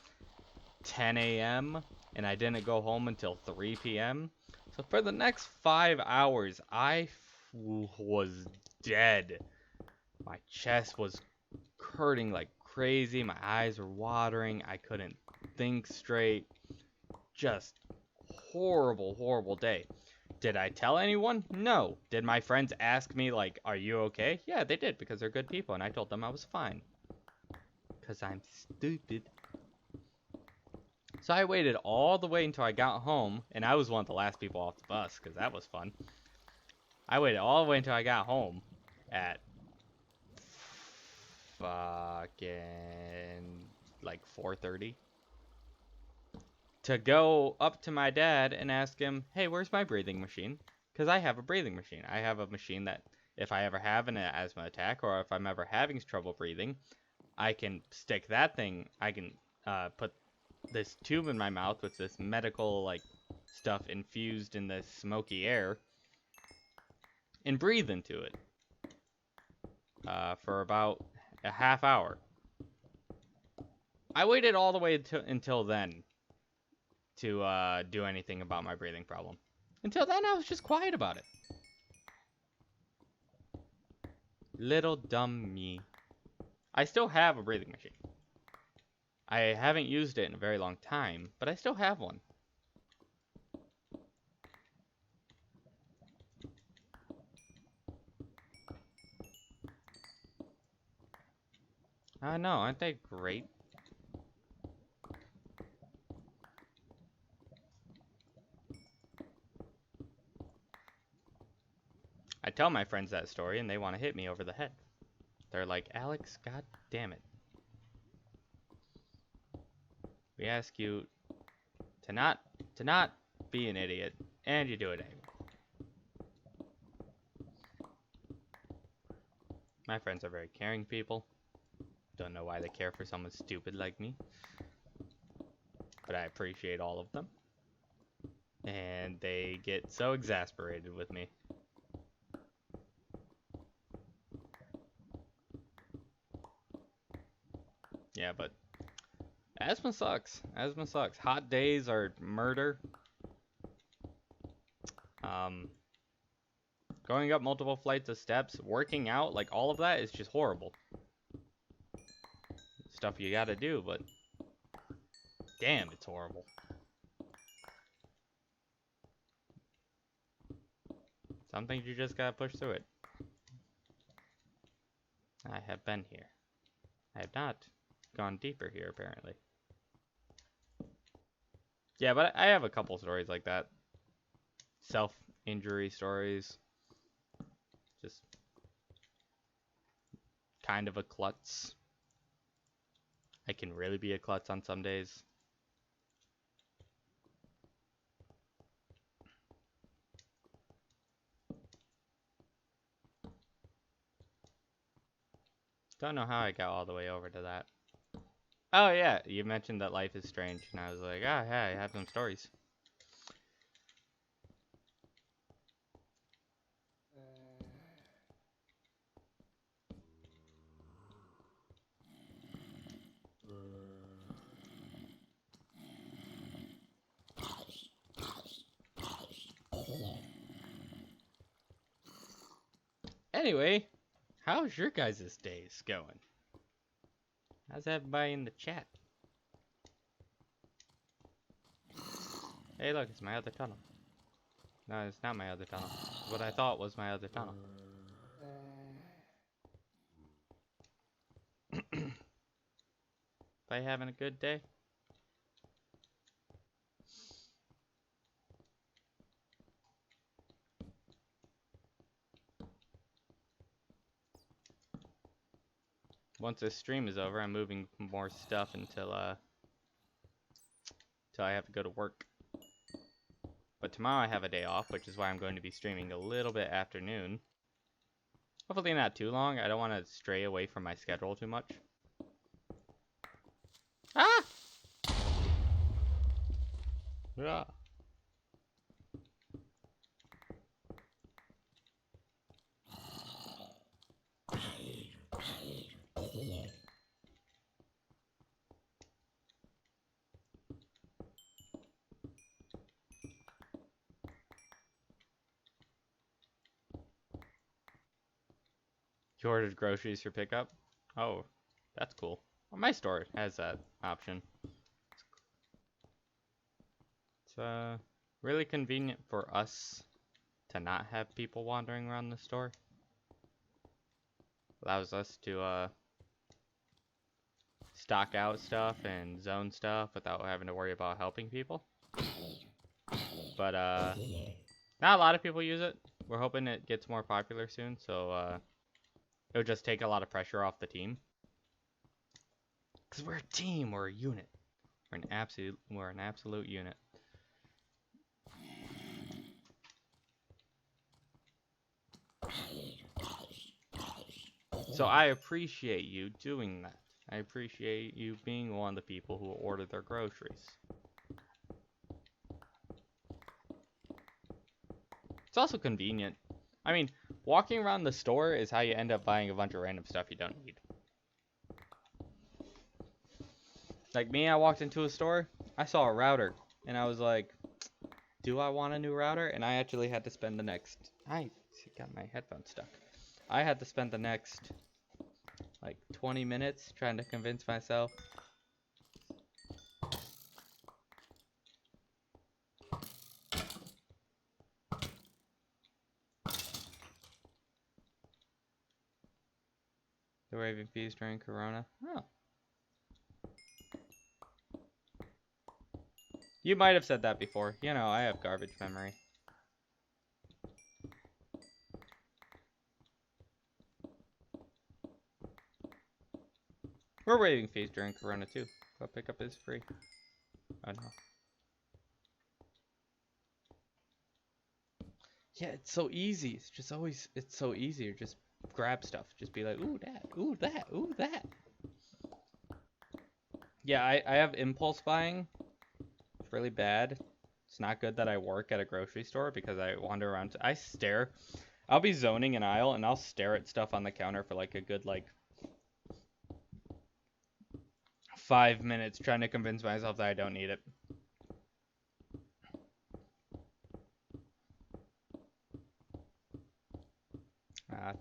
Speaker 1: 10 a.m. And I didn't go home until 3 p.m. So for the next 5 hours, I was dead. My chest was hurting like crazy. My eyes were watering. I couldn't think straight. Just horrible, horrible day. Did I tell anyone? No. Did my friends ask me, like, are you okay? Yeah, they did, because they're good people, and I told them I was fine. Because I'm stupid. So I waited all the way until I got home, and I was one of the last people off the bus, because that was fun. I waited all the way until I got home at fucking like 4:30 to go up to my dad and ask him, hey, where's my breathing machine? Because I have a breathing machine. I have a machine that if I ever have an asthma attack or if I'm ever having trouble breathing, I can stick that thing, I can put this tube in my mouth with this medical like stuff infused in this smoky air and breathe into it for about a half hour. I waited all the way until then to do anything about my breathing problem. Until then, I was just quiet about it. Little dumb me. I still have a breathing machine. I haven't used it in a very long time, but I still have one. I know, aren't they great? I tell my friends that story and they want to hit me over the head. They're like, Alex, god damn it. We ask you to not be an idiot, and you do it anyway. My friends are very caring people. Don't know why they care for someone stupid like me. But I appreciate all of them. And they get so exasperated with me. Yeah, but Asthma sucks. Asthma sucks. Hot days are murder. Going up multiple flights of steps, working out, like all of that is just horrible. Stuff you gotta do, but damn, it's horrible. Some things you just gotta push through it. I have been here. I have not gone deeper here, apparently. Yeah, but I have a couple stories like that. Self-injury stories. Just kind of a klutz. I can really be a klutz on some days. Don't know how I got all the way over to that. Oh yeah, you mentioned that life is strange, and I was like, ah, yeah, I have some stories. Anyway, how's your guys' days going? How's everybody in the chat? Hey, look, it's my other tunnel. No, it's not my other tunnel. It's what I thought was my other tunnel. Are you having a good day? Once this stream is over, I'm moving more stuff until I have to go to work. But tomorrow I have a day off, which is why I'm going to be streaming a little bit afternoon. Hopefully not too long. I don't want to stray away from my schedule too much. Ah! Yeah. You ordered groceries for pickup? Oh, that's cool. Well, my store has that option. It's really convenient for us to not have people wandering around the store. Allows us to stock out stuff and zone stuff without having to worry about helping people. But not a lot of people use it. We're hoping it gets more popular soon, so it'll just take a lot of pressure off the team. Cause we're a team, we're a unit. We're an absolute unit. So I appreciate you doing that. I appreciate you being one of the people who order their groceries. It's also convenient. I mean, walking around the store is how you end up buying a bunch of random stuff you don't need. Like me, I walked into a store, I saw a router, and I was like, do I want a new router? And I actually had to spend the next... I got my headphones stuck. I had to spend the next, like, 20 minutes trying to convince myself. The waiving fees during Corona. Oh. You might have said that before. You know, I have garbage memory. We're waiving fees during Corona too. But pickup is free. Oh no. Yeah, it's so easy. It's just always, it's so easy to just grab stuff. Just be like, ooh, that, ooh, that, ooh, that. Yeah, I have impulse buying. It's really bad. It's not good that I work at a grocery store because I wander around. I stare. I'll be zoning an aisle and I'll stare at stuff on the counter for like a good, like, 5 minutes trying to convince myself that I don't need it.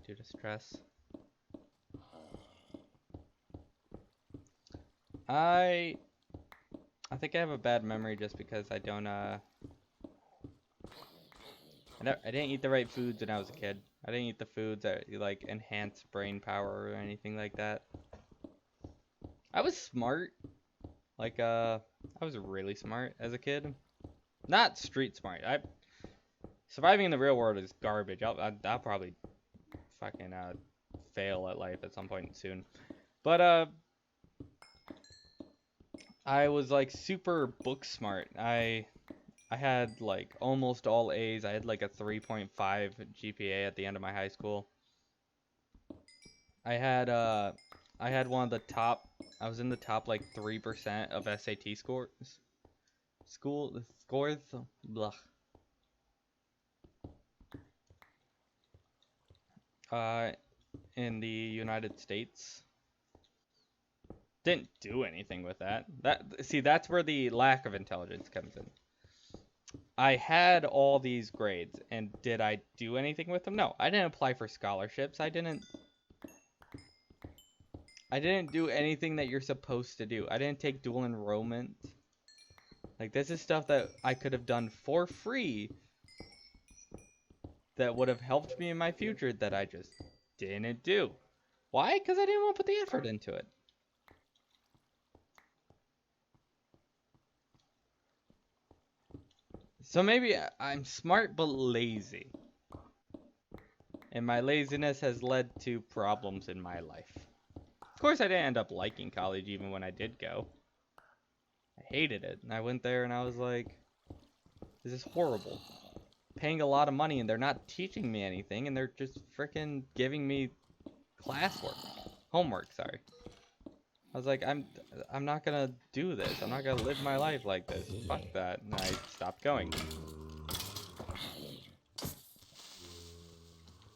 Speaker 1: Due to stress. I think I have a bad memory just because I don't I didn't eat the right foods when I was a kid. I didn't eat the foods that like enhance brain power or anything like that. I was smart. Like I was really smart as a kid. Not street smart. Surviving in the real world is garbage. I'll probably fucking fail at life at some point soon. But I was like super book smart. I had like almost all A's. I had like a 3.5 GPA at the end of my high school. I had one of the top. I was in the top like 3% of SAT scores. Scores. Blah. In the United States. Didn't do anything with that. That's where the lack of intelligence comes in. I had all these grades, and did I do anything with them? No, I didn't apply for scholarships. I didn't do anything that you're supposed to do. I didn't take dual enrollment. Like, this is stuff that I could have done for free that would have helped me in my future that I just didn't do. Why? Because I didn't want to put the effort into it. So maybe I'm smart but lazy. And my laziness has led to problems in my life. Of course, I didn't end up liking college even when I did go. I hated it. And I went there and I was like, this is horrible. Paying a lot of money and they're not teaching me anything and they're just freaking giving me classwork. Homework, sorry. I was like, I'm not gonna do this. I'm not gonna live my life like this. Fuck that. And I stopped going.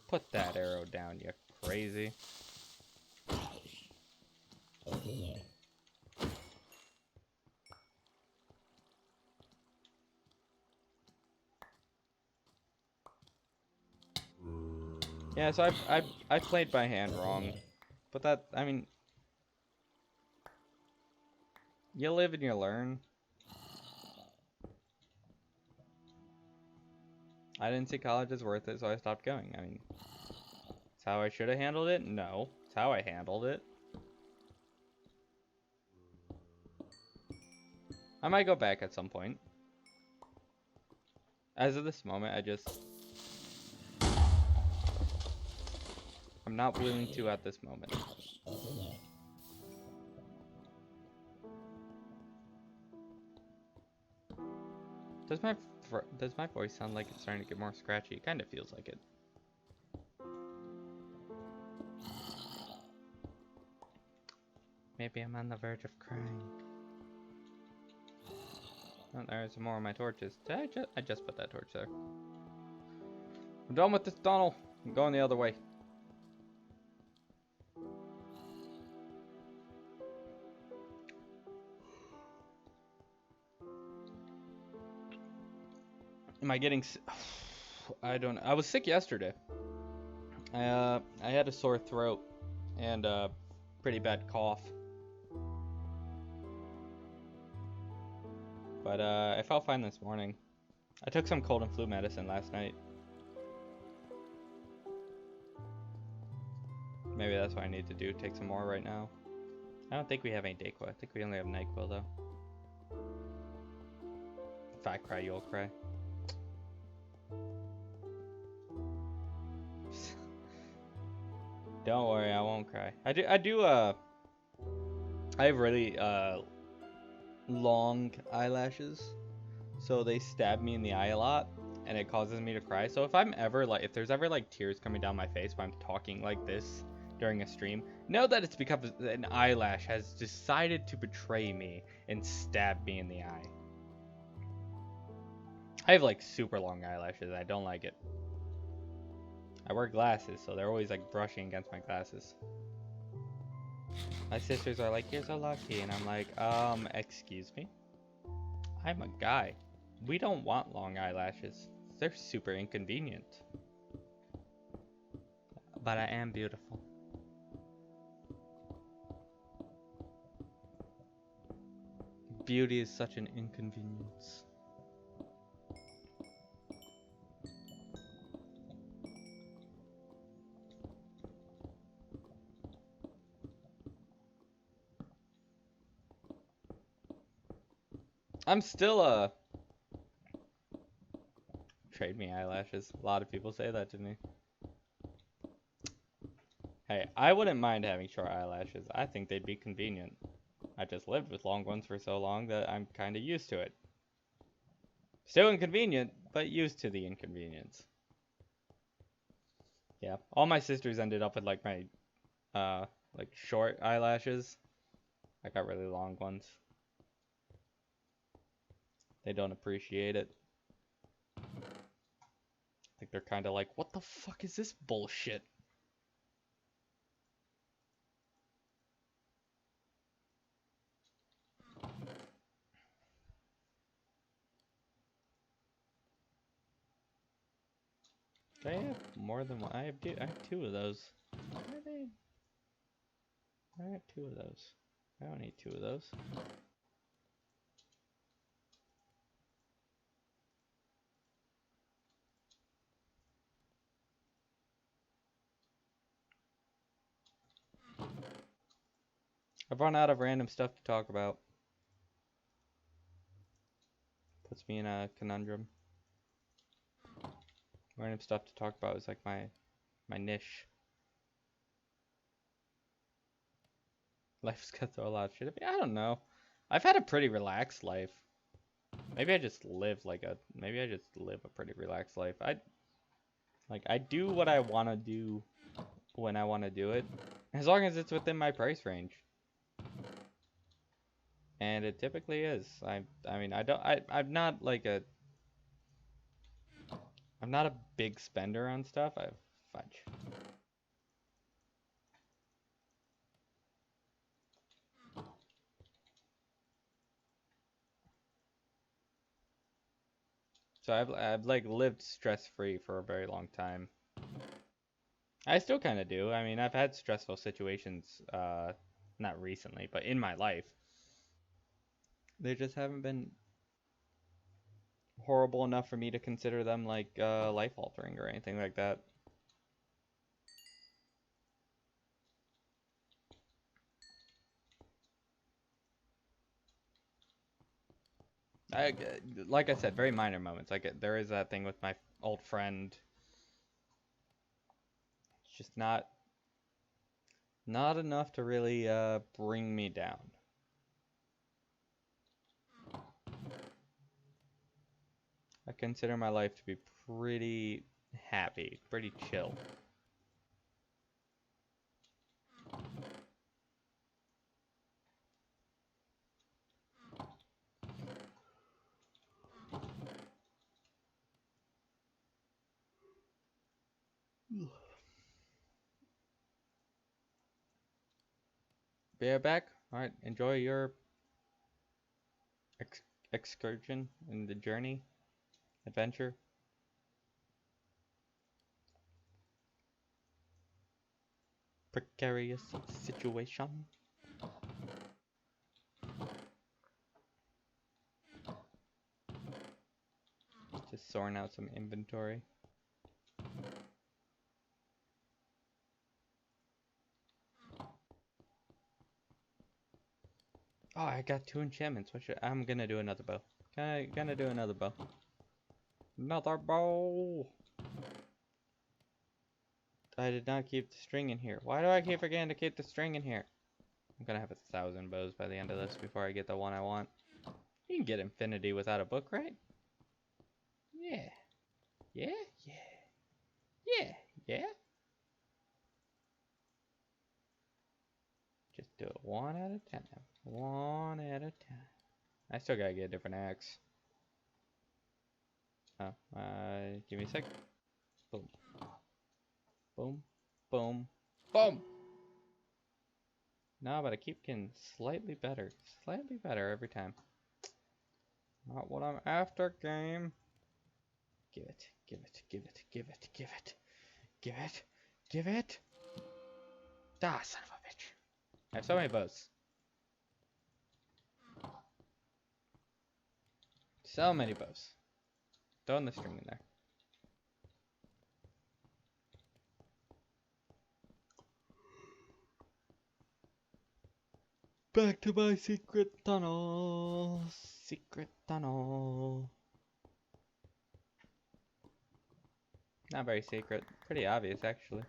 Speaker 1: Put that arrow down, you crazy. Yeah, so I played by hand wrong. But that, I mean, you live and you learn. I didn't see college as worth it, so I stopped going. I mean, it's how I should have handled it? No. It's how I handled it. I might go back at some point. As of this moment, I'm not willing to at this moment. Does my voice sound like it's starting to get more scratchy? It kind of feels like it. Maybe I'm on the verge of crying. Oh, there's some more of my torches. I just put that torch there. I'm done with this tunnel. I'm going the other way. Am I getting... I don't know. I was sick yesterday. I had a sore throat and a pretty bad cough. But I felt fine this morning. I took some cold and flu medicine last night. Maybe that's what I need to do. Take some more right now. I don't think we have any Dayquil. I think we only have NyQuil though. If I cry, you'll cry. Don't worry, I won't cry. I have really long eyelashes, so they stab me in the eye a lot and it causes me to cry. So if there's ever like tears coming down my face when I'm talking like this during a stream, know that it's because an eyelash has decided to betray me and stab me in the eye. I have like super long eyelashes. I don't like it. I wear glasses, so they're always like brushing against my glasses. My sisters are like, you're so lucky, and I'm like, excuse me? I'm a guy. We don't want long eyelashes. They're super inconvenient. But I am beautiful. Beauty is such an inconvenience. I'm still trade me eyelashes. A lot of people say that to me. Hey, I wouldn't mind having short eyelashes. I think they'd be convenient. I just lived with long ones for so long that I'm kind of used to it. Still inconvenient, but used to the inconvenience. Yeah, all my sisters ended up with like my like short eyelashes. I got really long ones. They don't appreciate it. I think they're kind of like, what the fuck is this bullshit? I have more than one. I have two of those. Why are they? I have two of those. I don't need two of those. I've run out of random stuff to talk about. Puts me in a conundrum. Random stuff to talk about is like my niche. Life's gonna throw a lot of shit at me. I don't know. I've had a pretty relaxed life. Maybe I just live a pretty relaxed life. I do what I want to do when I want to do it, as long as it's within my price range. And it typically is. I mean, I'm not like I'm not a big spender on stuff. Fudge. So I've like lived stress free for a very long time. I still kind of do. I mean, I've had stressful situations, not recently, but in my life. They just haven't been horrible enough for me to consider them like life altering or anything like that. I like I said, very minor moments. Like there is that thing with my old friend. It's just not enough to really bring me down. I consider my life to be pretty happy, pretty chill. Be right back. All right, enjoy your ex excursion in the journey, adventure. Precarious situation. Just sorting out some inventory. Oh, I got two enchantments. I'm gonna do another bow. Gonna do another bow. Another bow. I did not keep the string in here. Why do I keep forgetting to keep the string in here? I'm gonna have 1,000 bows by the end of this before I get the one I want. You can get infinity without a book, right? Yeah. Yeah? Yeah. Yeah. Yeah? Just do it one at a time. One at a time. I still gotta get a different axe. Oh, give me a sec. Boom. Boom. Boom. Boom! No, but I keep getting slightly better. Slightly better every time. Not what I'm after, game. Give it, give it, give it, give it, give it, give it, give it. Ah, son of a bitch. I have so many bows. So many bows. Throwing the string in there. Back to my secret tunnel. Secret tunnel. Not very secret. Pretty obvious, actually.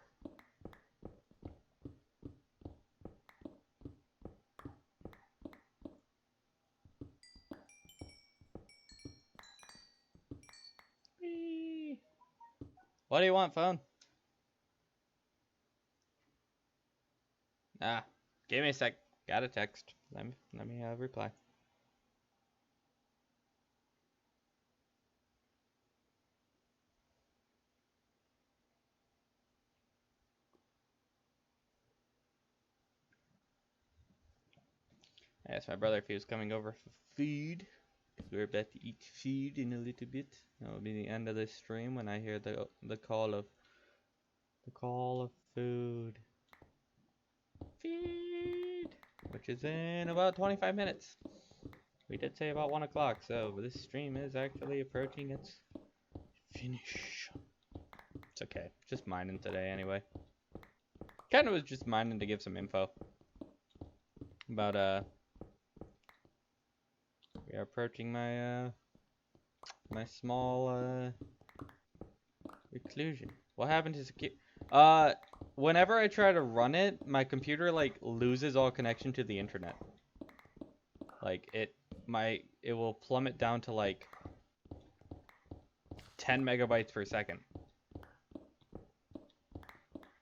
Speaker 1: Whee! What do you want, phone? Ah, give me a sec. Got a text. Let me reply. I asked my brother if he was coming over for food. Because we're about to eat food in a little bit. That will be the end of this stream when I hear the call of food. Feed, which is in about 25 minutes. We did say about 1 o'clock, so this stream is actually approaching its finish. It's okay. Just mining today anyway. Kind of was just mining to give some info about we are approaching my my small reclusion. What happened to whenever I try to run it, my computer like loses all connection to the internet. Like it will plummet down to like 10 megabytes per second.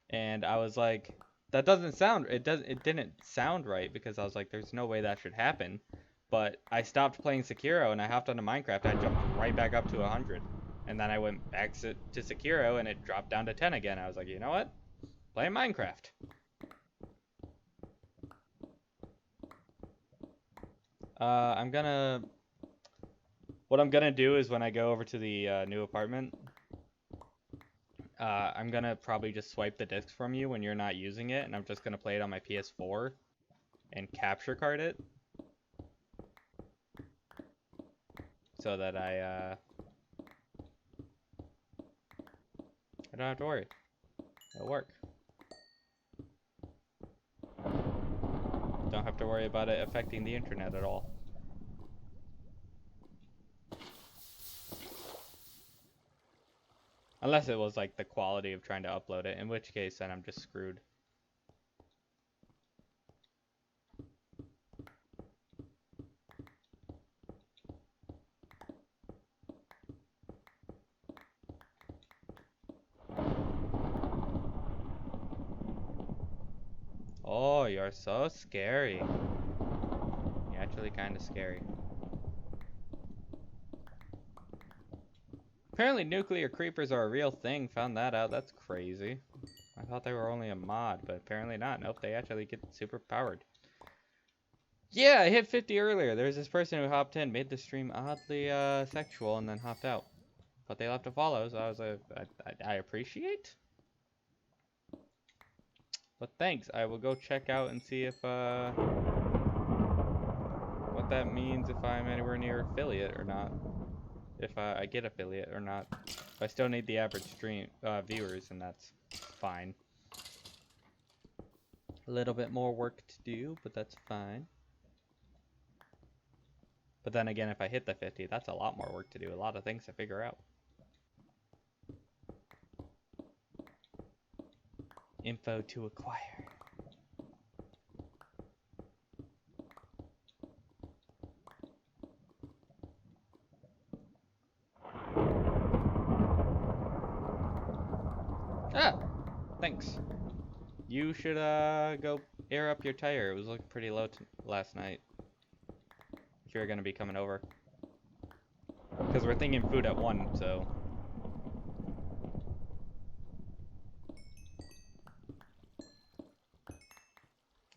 Speaker 1: And I was like, that doesn't sound, it didn't sound right, because I was like, there's no way that should happen. But I stopped playing Sekiro and I hopped onto Minecraft. I jumped right back up to 100. And then I went back to Sekiro and it dropped down to 10 again. I was like, you know what? Play Minecraft. What I'm gonna do is when I go over to the new apartment, I'm gonna probably just swipe the disc from you when you're not using it, and I'm just gonna play it on my PS4 and capture card it, so that I don't have to worry. It'll work. Don't have to worry about it affecting the internet at all. Unless it was like the quality of trying to upload it, in which case then I'm just screwed. Oh, you're so scary. You're actually kind of scary. Apparently nuclear creepers are a real thing. Found that out. That's crazy. I thought they were only a mod, but apparently not. Nope, they actually get super powered. Yeah, I hit 50 earlier. There was this person who hopped in, made the stream oddly sexual, and then hopped out. But they left a follow, so I was like, I appreciate. But thanks. I will go check out and see if what that means, if I'm anywhere near affiliate or not. If I get affiliate or not. I still need the average stream viewers, and that's fine. A little bit more work to do, but that's fine. But then again, if I hit the 50, that's a lot more work to do. A lot of things to figure out. Info to acquire. Ah! Thanks. You should go air up your tire. It was looking pretty low last night. If you're gonna be coming over. Because we're thinking food at 1, so...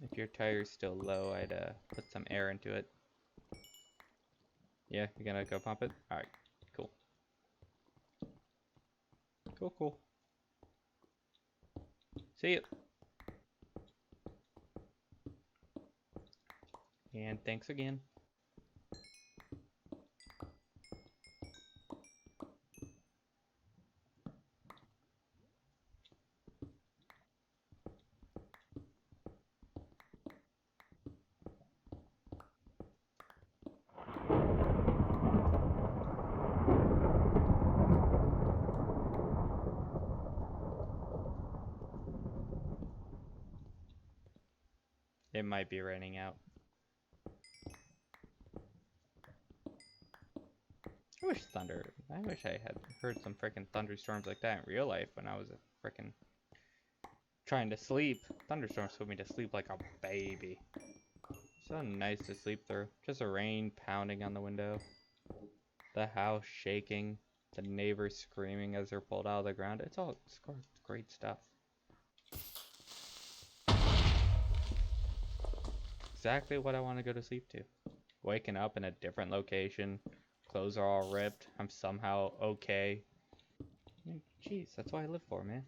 Speaker 1: If your tire's still low, I'd put some air into it. Yeah, you're gonna go pump it? Alright, cool. Cool. See you. And thanks again. It might be raining out. I wish I had heard some freaking thunderstorms like that in real life when I was a freaking trying to sleep. Thunderstorms put me to sleep like a baby. So nice to sleep through. Just the rain pounding on the window. The house shaking. The neighbors screaming as they're pulled out of the ground. It's great stuff. Exactly what I want to go to sleep to. Waking up in a different location. Clothes are all ripped. I'm somehow okay. Jeez, that's what I live for, man.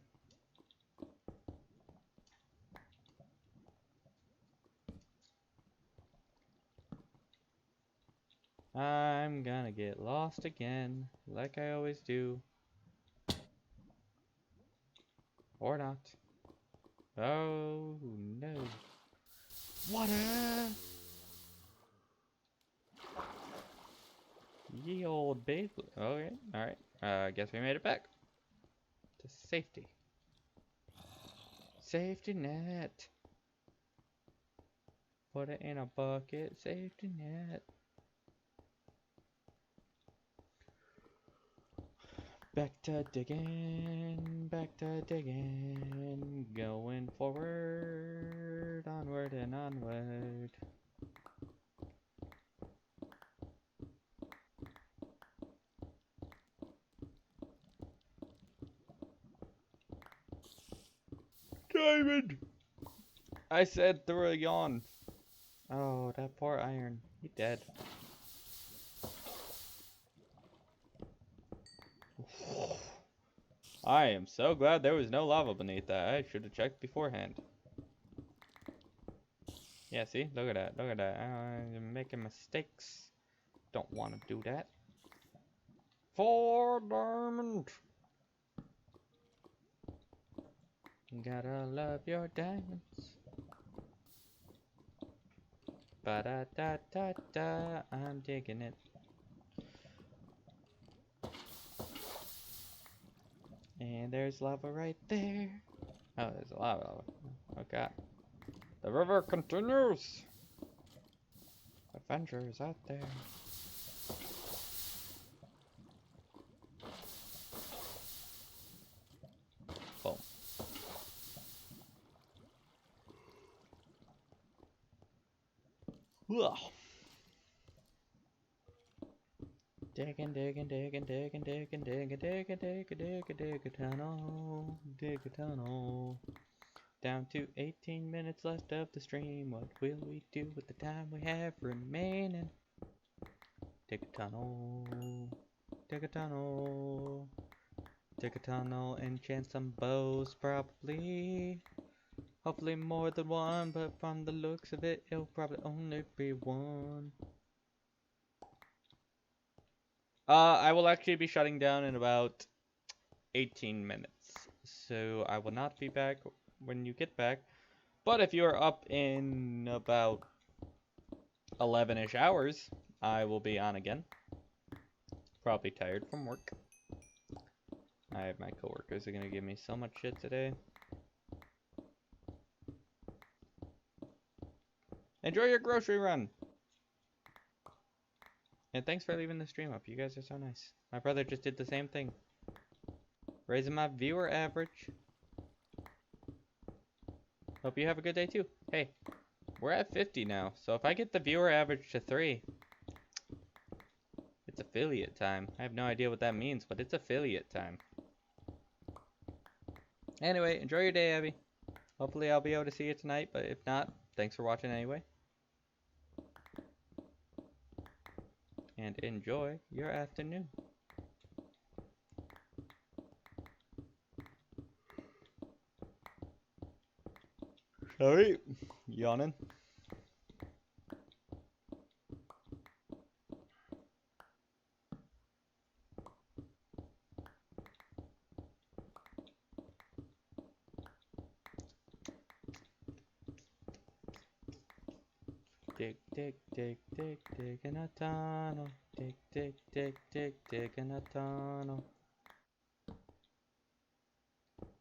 Speaker 1: I'm gonna get lost again, like I always do. Or not. Oh, no. Water! Ye old babe. Okay, alright. I guess we made it back. To safety. Safety net. Put it in a bucket. Safety net. Back to digging. Going forward. Onward and onward. Diamond! I said through a yawn. Oh, that poor iron. He dead. I am so glad there was no lava beneath that. I should have checked beforehand. Yeah, see? Look at that. Look at that. I'm making mistakes. Don't want to do that. 4 diamond. Gotta love your diamonds. Ba-da-da-da-da. I'm digging it. And there's lava right there. Oh, there's a lot of lava. Oh, God. The river continues. Avengers out there. Boom. Ugh. Digging a tunnel. Down to 18 minutes left of the stream. What will we do with the time we have remaining? Dig a tunnel. Dig a tunnel. Dig a tunnel. Enchant some bows, probably. Hopefully more than one, but from the looks of it, it'll probably only be one. I will actually be shutting down in about 18 minutes. So I will not be back when you get back. But if you are up in about 11-ish hours, I will be on again. Probably tired from work. My coworkers are going to give me so much shit today. Enjoy your grocery run! And thanks for leaving the stream up. You guys are so nice. My brother just did the same thing. Raising my viewer average. Hope you have a good day too. Hey, we're at 50 now. So if I get the viewer average to 3, it's affiliate time. I have no idea what that means, but it's affiliate time. Anyway, enjoy your day, Abby. Hopefully I'll be able to see you tonight, but if not, thanks for watching anyway. And enjoy your afternoon. Sorry, yawning. Dig, dig, dig, dig, dig in a tunnel. Dig, dig, dig, dig, dig in a tunnel.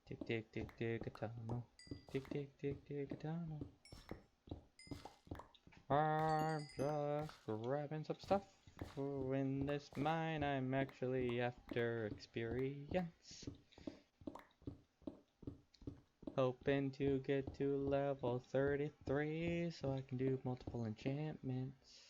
Speaker 1: Dig, dig, dig, dig a tunnel. Dig, dig, dig, dig a tunnel. I'm just grabbing some stuff. In this mine, I'm actually after experience. Hoping to get to level 33 so I can do multiple enchantments.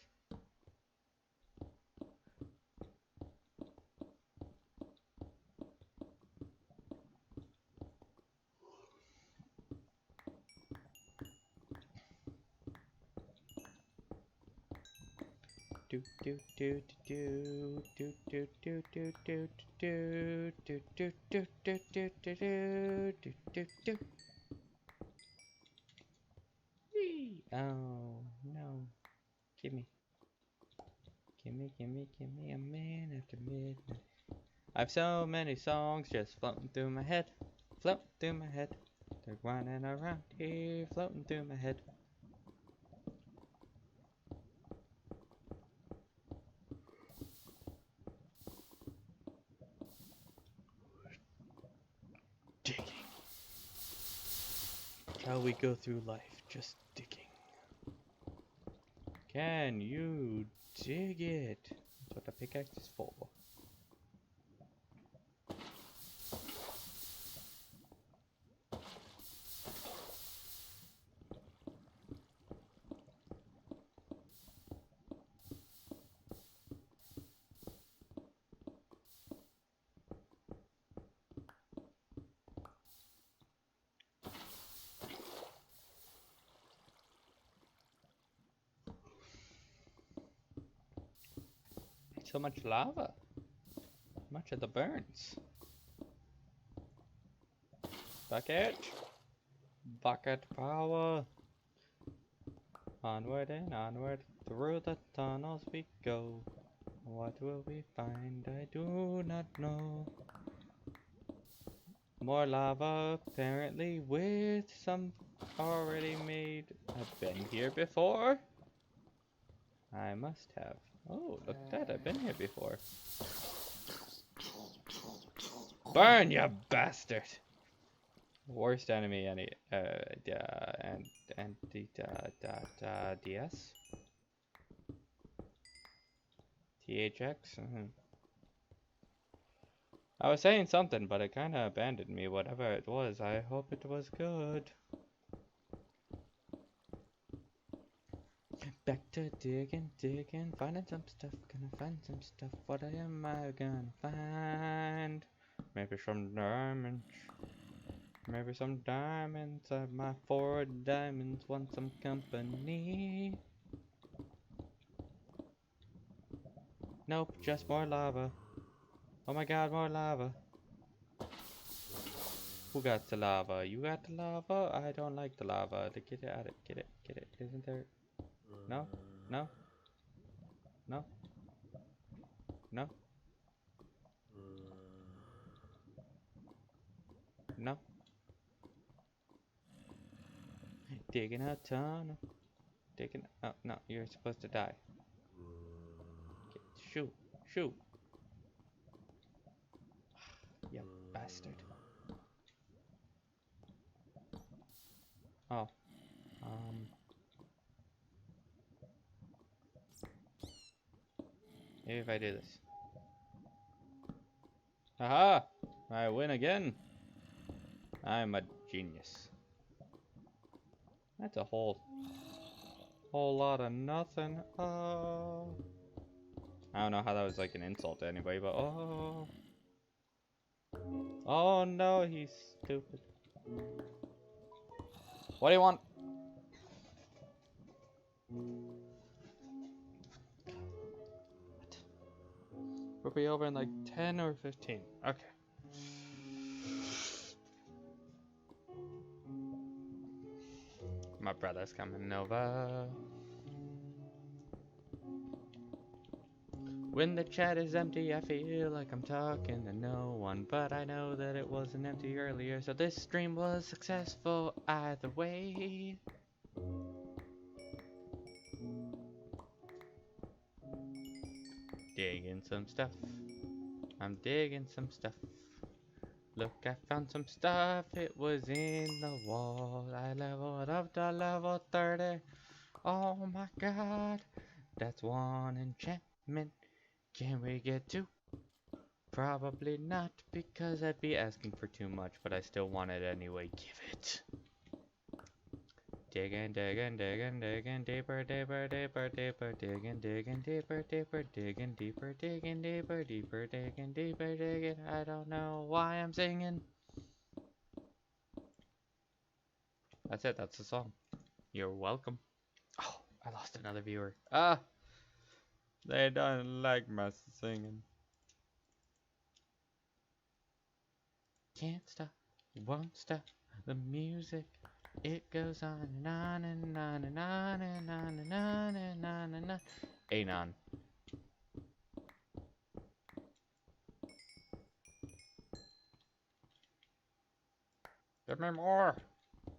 Speaker 1: Do do do do do do do do do do do do do do do do do do do. Oh no. Gimme. Gimme, gimme, gimme a man after midnight. I have so many songs just floating through my head. Floating through my head. They're running around here, floating through my head. Digging. How we go through life, just digging. Can you dig it? That's what the pickaxe is for. So much lava. Much of the burns. Bucket. Bucket power. Onward and onward. Through the tunnels we go. What will we find? I do not know. More lava, apparently, with some already made. I've been here before. I must have. Oh, look at that. I've been here before. Burn, you bastard! Worst enemy, any, and the, DS? THX? I was saying something, but it kinda abandoned me, whatever it was. I hope it was good. Back to digging, finding some stuff, gonna find some stuff. What am I gonna find? Maybe some diamonds. Maybe some diamonds. My 4 diamonds want some company. Nope, just more lava. Oh my god, more lava. Who got the lava? You got the lava? I don't like the lava. Get it out of it. Get it. Get it. Isn't there? No? No? No? No? No? Digging a tunnel. Digging. Oh, no. You're supposed to die. Shoot. Shoot. You bastard. Oh. Maybe if I do this. Haha! I win again. I'm a genius. That's a whole lot of nothing. Oh. I don't know how that was like an insult to anybody, but oh. Oh no, he's stupid. What do you want? We'll be over in like 10 or 15. Okay. My brother's coming over. When the chat is empty, I feel like I'm talking to no one, but I know that it wasn't empty earlier, so this stream was successful either way. Digging some stuff. I'm digging some stuff. Look, I found some stuff. It was in the wall. I leveled up to level 30. Oh my god. That's one enchantment. Can we get two? Probably not, because I'd be asking for too much, but I still want it anyway. Give it. Digging, digging, digging, digging deeper, deeper, deeper, deeper, digging, digging deeper, deeper, digging deeper, digging deeper, deeper, digging deeper, digging. I don't know why I'm singing. That's it, that's the song. You're welcome. Oh, I lost another viewer. Ah! They don't like my singing. Can't stop, won't stop the music. It goes on and on and on and on and on and on and on and on. Anon. Give me more.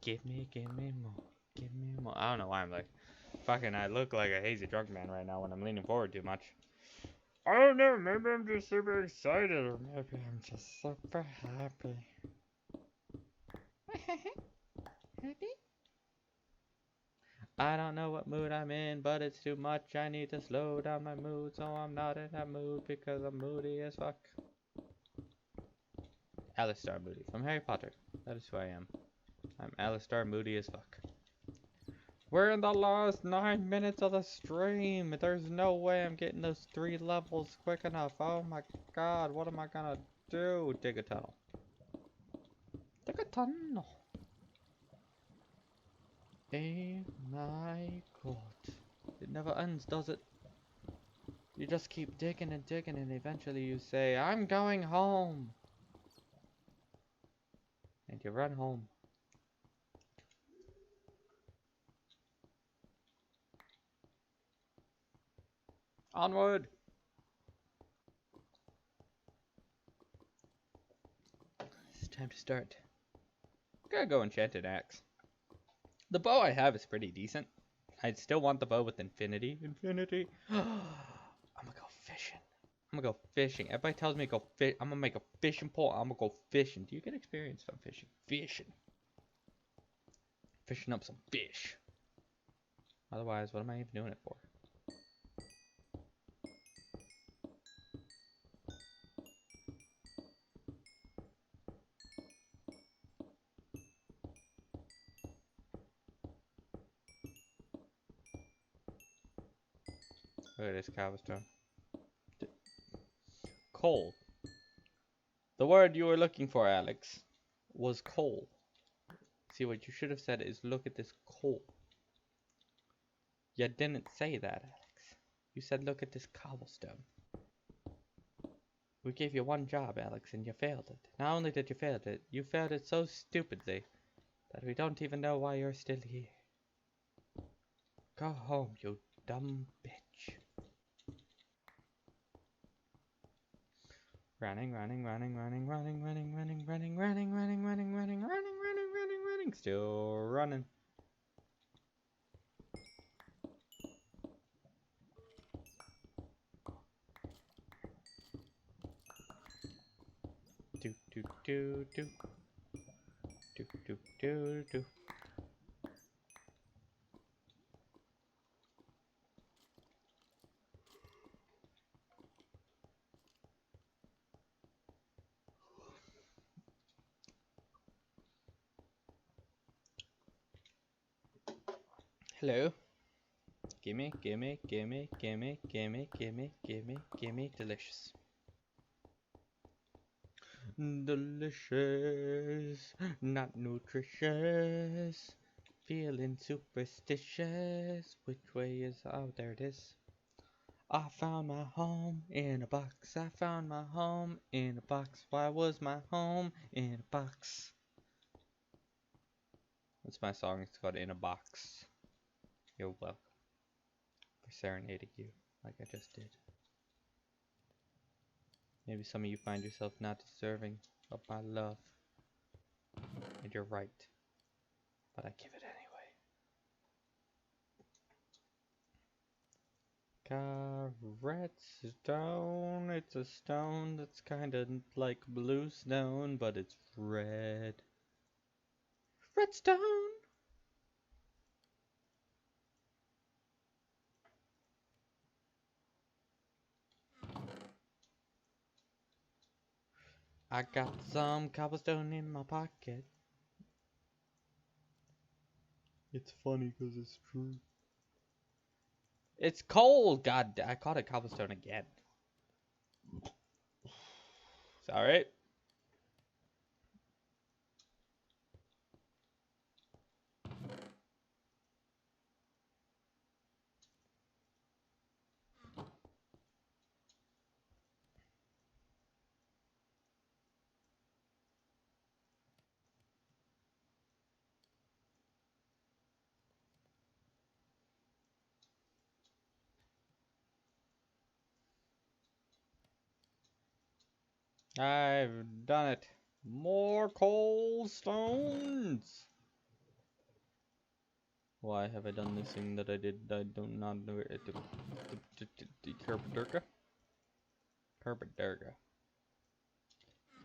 Speaker 1: Give me more. Give me more. I don't know why I'm like, fucking, I look like a hazy drunk man right now when I'm leaning forward too much. I don't know, maybe I'm just super excited, or maybe I'm just super happy. Happy? I don't know what mood I'm in, but it's too much. I need to slow down my mood, so I'm not in that mood because I'm moody as fuck. Alistar Moody from Harry Potter. That is who I am. I'm Alistar Moody as fuck. We're in the last 9 minutes of the stream. There's no way I'm getting those 3 levels quick enough. Oh my god, what am I gonna do? Dig a tunnel. Dig a tunnel. Oh my god. It never ends, does it? You just keep digging and digging and eventually you say, I'm going home. And you run home. Onward! It's time to start. Gotta go enchanted axe. The bow I have is pretty decent. I'd still want the bow with infinity. Infinity! I'm gonna go fishing. I'm gonna go fishing. Everybody tells me to go fish. I'm gonna make a fishing pole. I'm gonna go fishing. Do you get experience from fishing? Fishing. Fishing up some fish. Otherwise, what am I even doing it for? Look at this cobblestone. Coal. The word you were looking for, Alex, was coal. See, what you should have said is, look at this coal. You didn't say that, Alex. You said, look at this cobblestone. We gave you one job, Alex, and you failed it. Not only did you fail it, you failed it so stupidly that we don't even know why you're still here. Go home, you dumb bitch. Running, running, running, running, running, running, running, running, running, running, running, running, running, running, running, running, still running. Do do do do do do do do. Hello. Gimme, gimme, gimme, gimme, gimme, gimme, gimme, gimme, delicious. Delicious, not nutritious. Feeling superstitious. Which way is... Oh, there it is. I found my home in a box. I found my home in a box. Why was my home in a box? That's my song. It's called In a Box. You're welcome for serenading you like I just did. Maybe some of you find yourself not deserving of my love. And you're right. But I give it anyway. Carrot stone. It's a stone that's kind of like blue stone, but it's red. Redstone! I got some cobblestone in my pocket. It's funny because it's true. It's cold! God, I caught it cobblestone again. Sorry. I've done it. More coal stones! Why have I done this thing that I did? I do not do it. Kerbadurga? Kerbadurga.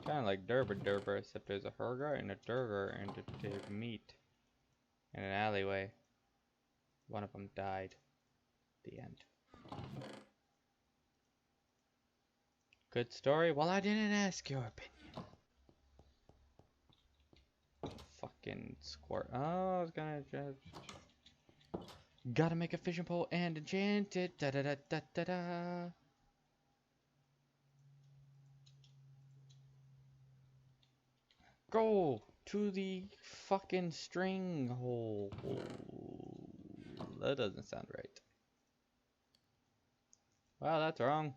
Speaker 1: Kind of like Durba Durba, except there's a Herga and a Durga and a meat. In an alleyway. One of them died. The end. Good story? Well, I didn't ask your opinion. Fucking squirt. Oh, I was gonna just... Gotta make a fishing pole and enchant it. Da da da da da da. Go to the fucking string hole. That doesn't sound right. Well, that's wrong.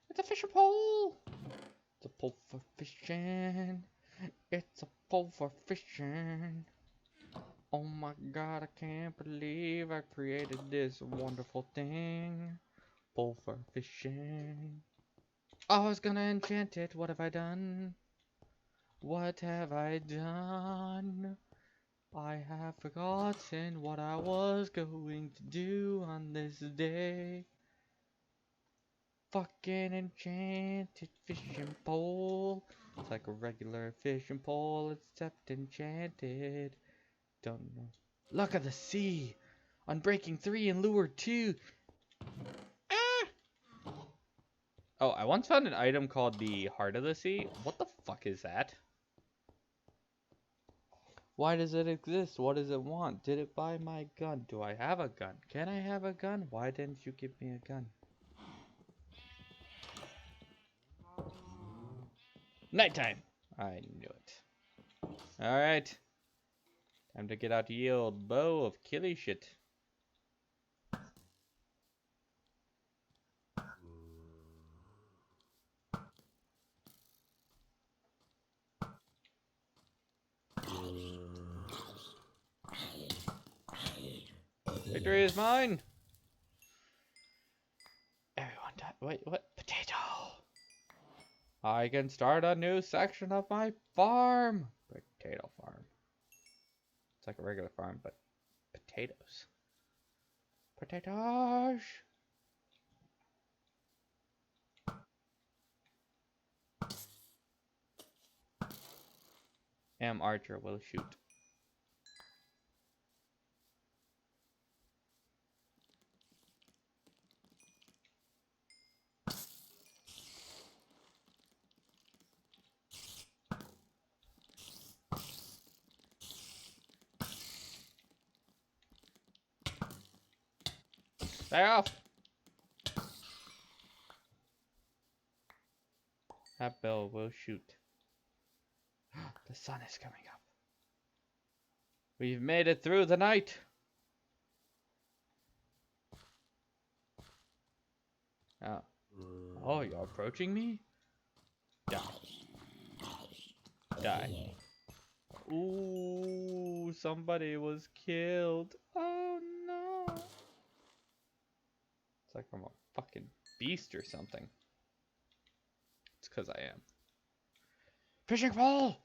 Speaker 1: It's a fishing pole. It's a pole for fishing. It's a pole for fishing. Oh my god, I can't believe I created this wonderful thing. Pole for fishing. I was gonna enchant it. What have I done? What have I done? I have forgotten what I was going to do on this day. Fucking enchanted fishing pole. It's like a regular fishing pole, except enchanted. Don't know. Look at the sea! On Breaking 3 and Lure 2. Ah! Oh, I once found an item called the Heart of the Sea. What the fuck is that? Why does it exist? What does it want? Did it buy my gun? Do I have a gun? Can I have a gun? Why didn't you give me a gun? Nighttime! I knew it. Alright. Time to get out the old bow of killy shit. Victory is mine! Everyone died. Wait, what? Potato! I can start a new section of my farm! Potato farm. It's like a regular farm, but potatoes. Potatoes! Am Archer will shoot. Stay off! That bell will shoot. The sun is coming up. We've made it through the night. Oh. Oh, you're approaching me? Die. Die. Ooh, somebody was killed. Oh no. It's like I'm a fucking beast or something. It's because I am. Fishing pole!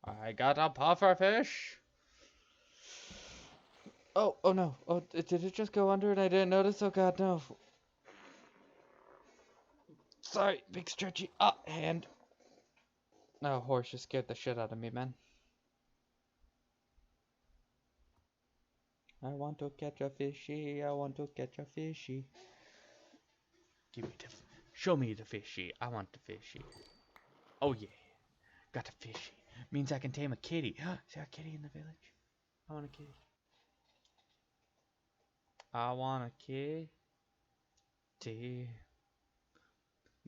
Speaker 1: I got a puffer fish. Oh no. Oh, did it just go under and I didn't notice? Oh god, no. Sorry, big stretchy hand. No, horse just scared the shit out of me, man. I want to catch a fishy. I want to catch a fishy. Give me the. Show me the fishy. I want the fishy. Oh yeah. Got a fishy. Means I can tame a kitty. Is there a kitty in the village? I want a kitty. I want a kitty.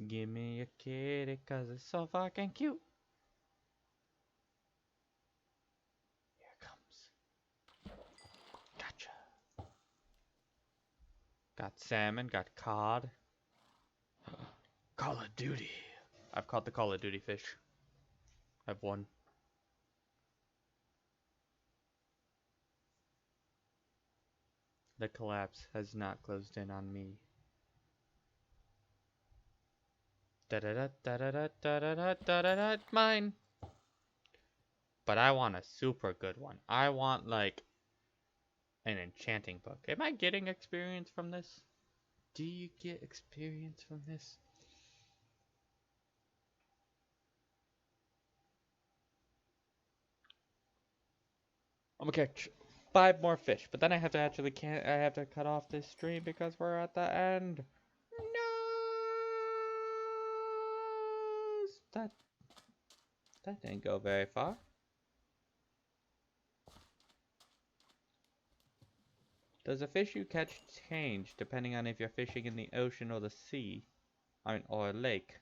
Speaker 1: Give me a kitty cause it's so fucking cute. Here it comes. Gotcha. Got salmon, got cod. Call of Duty. I've caught the Call of Duty fish. I've won. The collapse has not closed in on me. Da da da da da da da da da da da. Mine. But I want a super good one. I want like an enchanting book. Am I getting experience from this? Do you get experience from this? I'm gonna catch 5 more fish, but then I have to actually I have to cut off this stream because we're at the end. No, that didn't go very far. Does the fish you catch change depending on if you're fishing in the ocean or the sea, or a lake?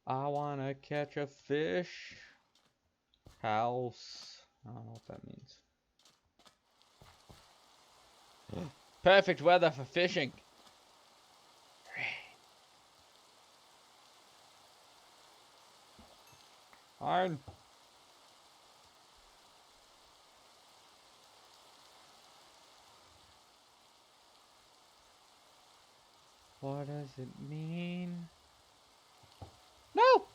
Speaker 1: I wanna catch a fish. House. I don't know what that means. Perfect weather for fishing. Iron. What does it mean? No!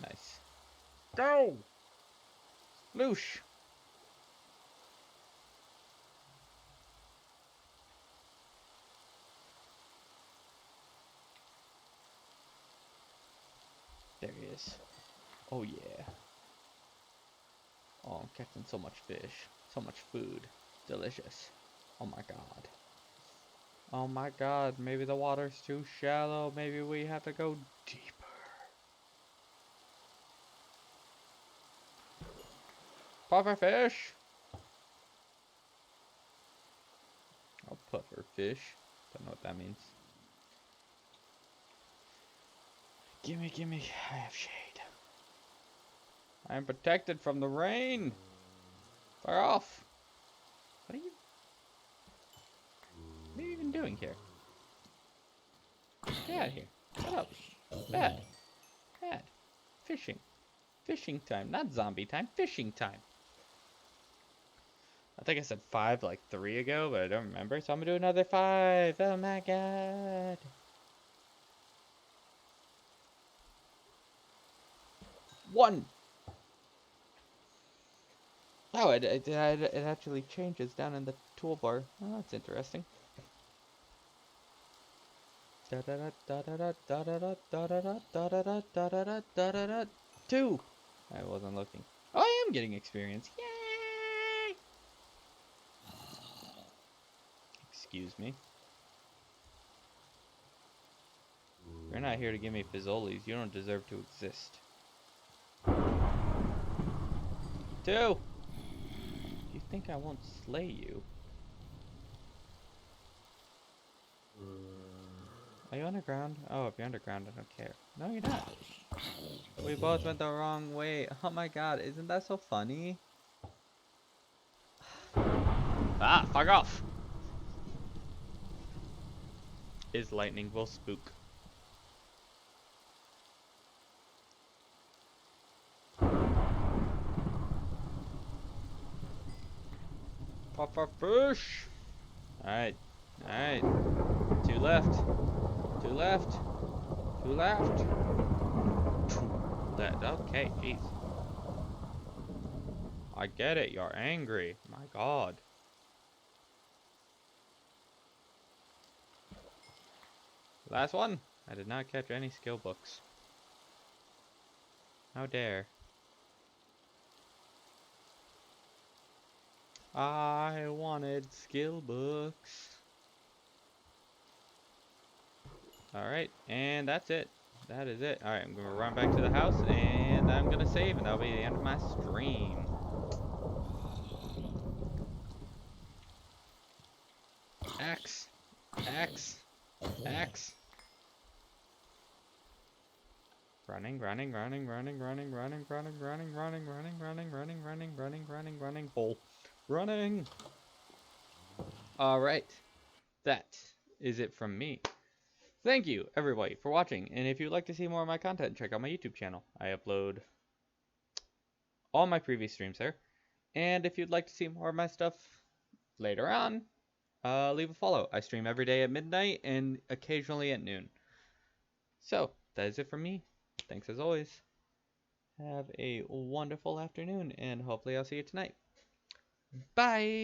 Speaker 1: Nice. Go! Loosh! There he is. Oh yeah. Oh, I'm catching so much fish. So much food. Delicious. Oh my god. Oh my god, maybe the water's too shallow. Maybe we have to go deeper. Puffer fish! Oh, puffer fish. Don't know what that means. Gimme, gimme. I have shade. I am protected from the rain. Fire off. What are you even doing here? Get out of here. Shut up. Bad. Bad. Fishing. Fishing time. Not zombie time. Fishing time. I think I said 5 like 3 ago, but I don't remember. So I'm gonna do another 5. Oh my god. One. Oh, it actually changes down in the toolbar. Oh, that's interesting. Two. I wasn't looking. Oh, I am am getting experience. Yay! Excuse me. You're not here to give me fizzolis. You don't deserve to exist. 2! You think I won't slay you? Are you underground? Oh, if you're underground, I don't care. No, you're not. We both went the wrong way. Oh my god, isn't that so funny? Ah, fuck off! His lightning will spook. Puffer fish! Alright, alright. 2 left. 2 left. 2 left. 2 left. Okay, jeez. I get it, you're angry. My god. Last one. I did not catch any skill books. How dare. I wanted skill books. Alright, and that's it. That is it. Alright, I'm gonna run back to the house and I'm gonna save, and that'll be the end of my stream. Axe. Axe. Axe. Running, running, running, running, running, running, running, running, running, running, running, running, running, running, running, running, bull. Running! Alright. That is it from me. Thank you, everybody, for watching. And if you'd like to see more of my content, check out my YouTube channel. I upload all my previous streams there. And if you'd like to see more of my stuff later on, leave a follow. I stream every day at midnight and occasionally at noon. So, that is it from me. Thanks as always. Have a wonderful afternoon, and hopefully I'll see you tonight. Bye!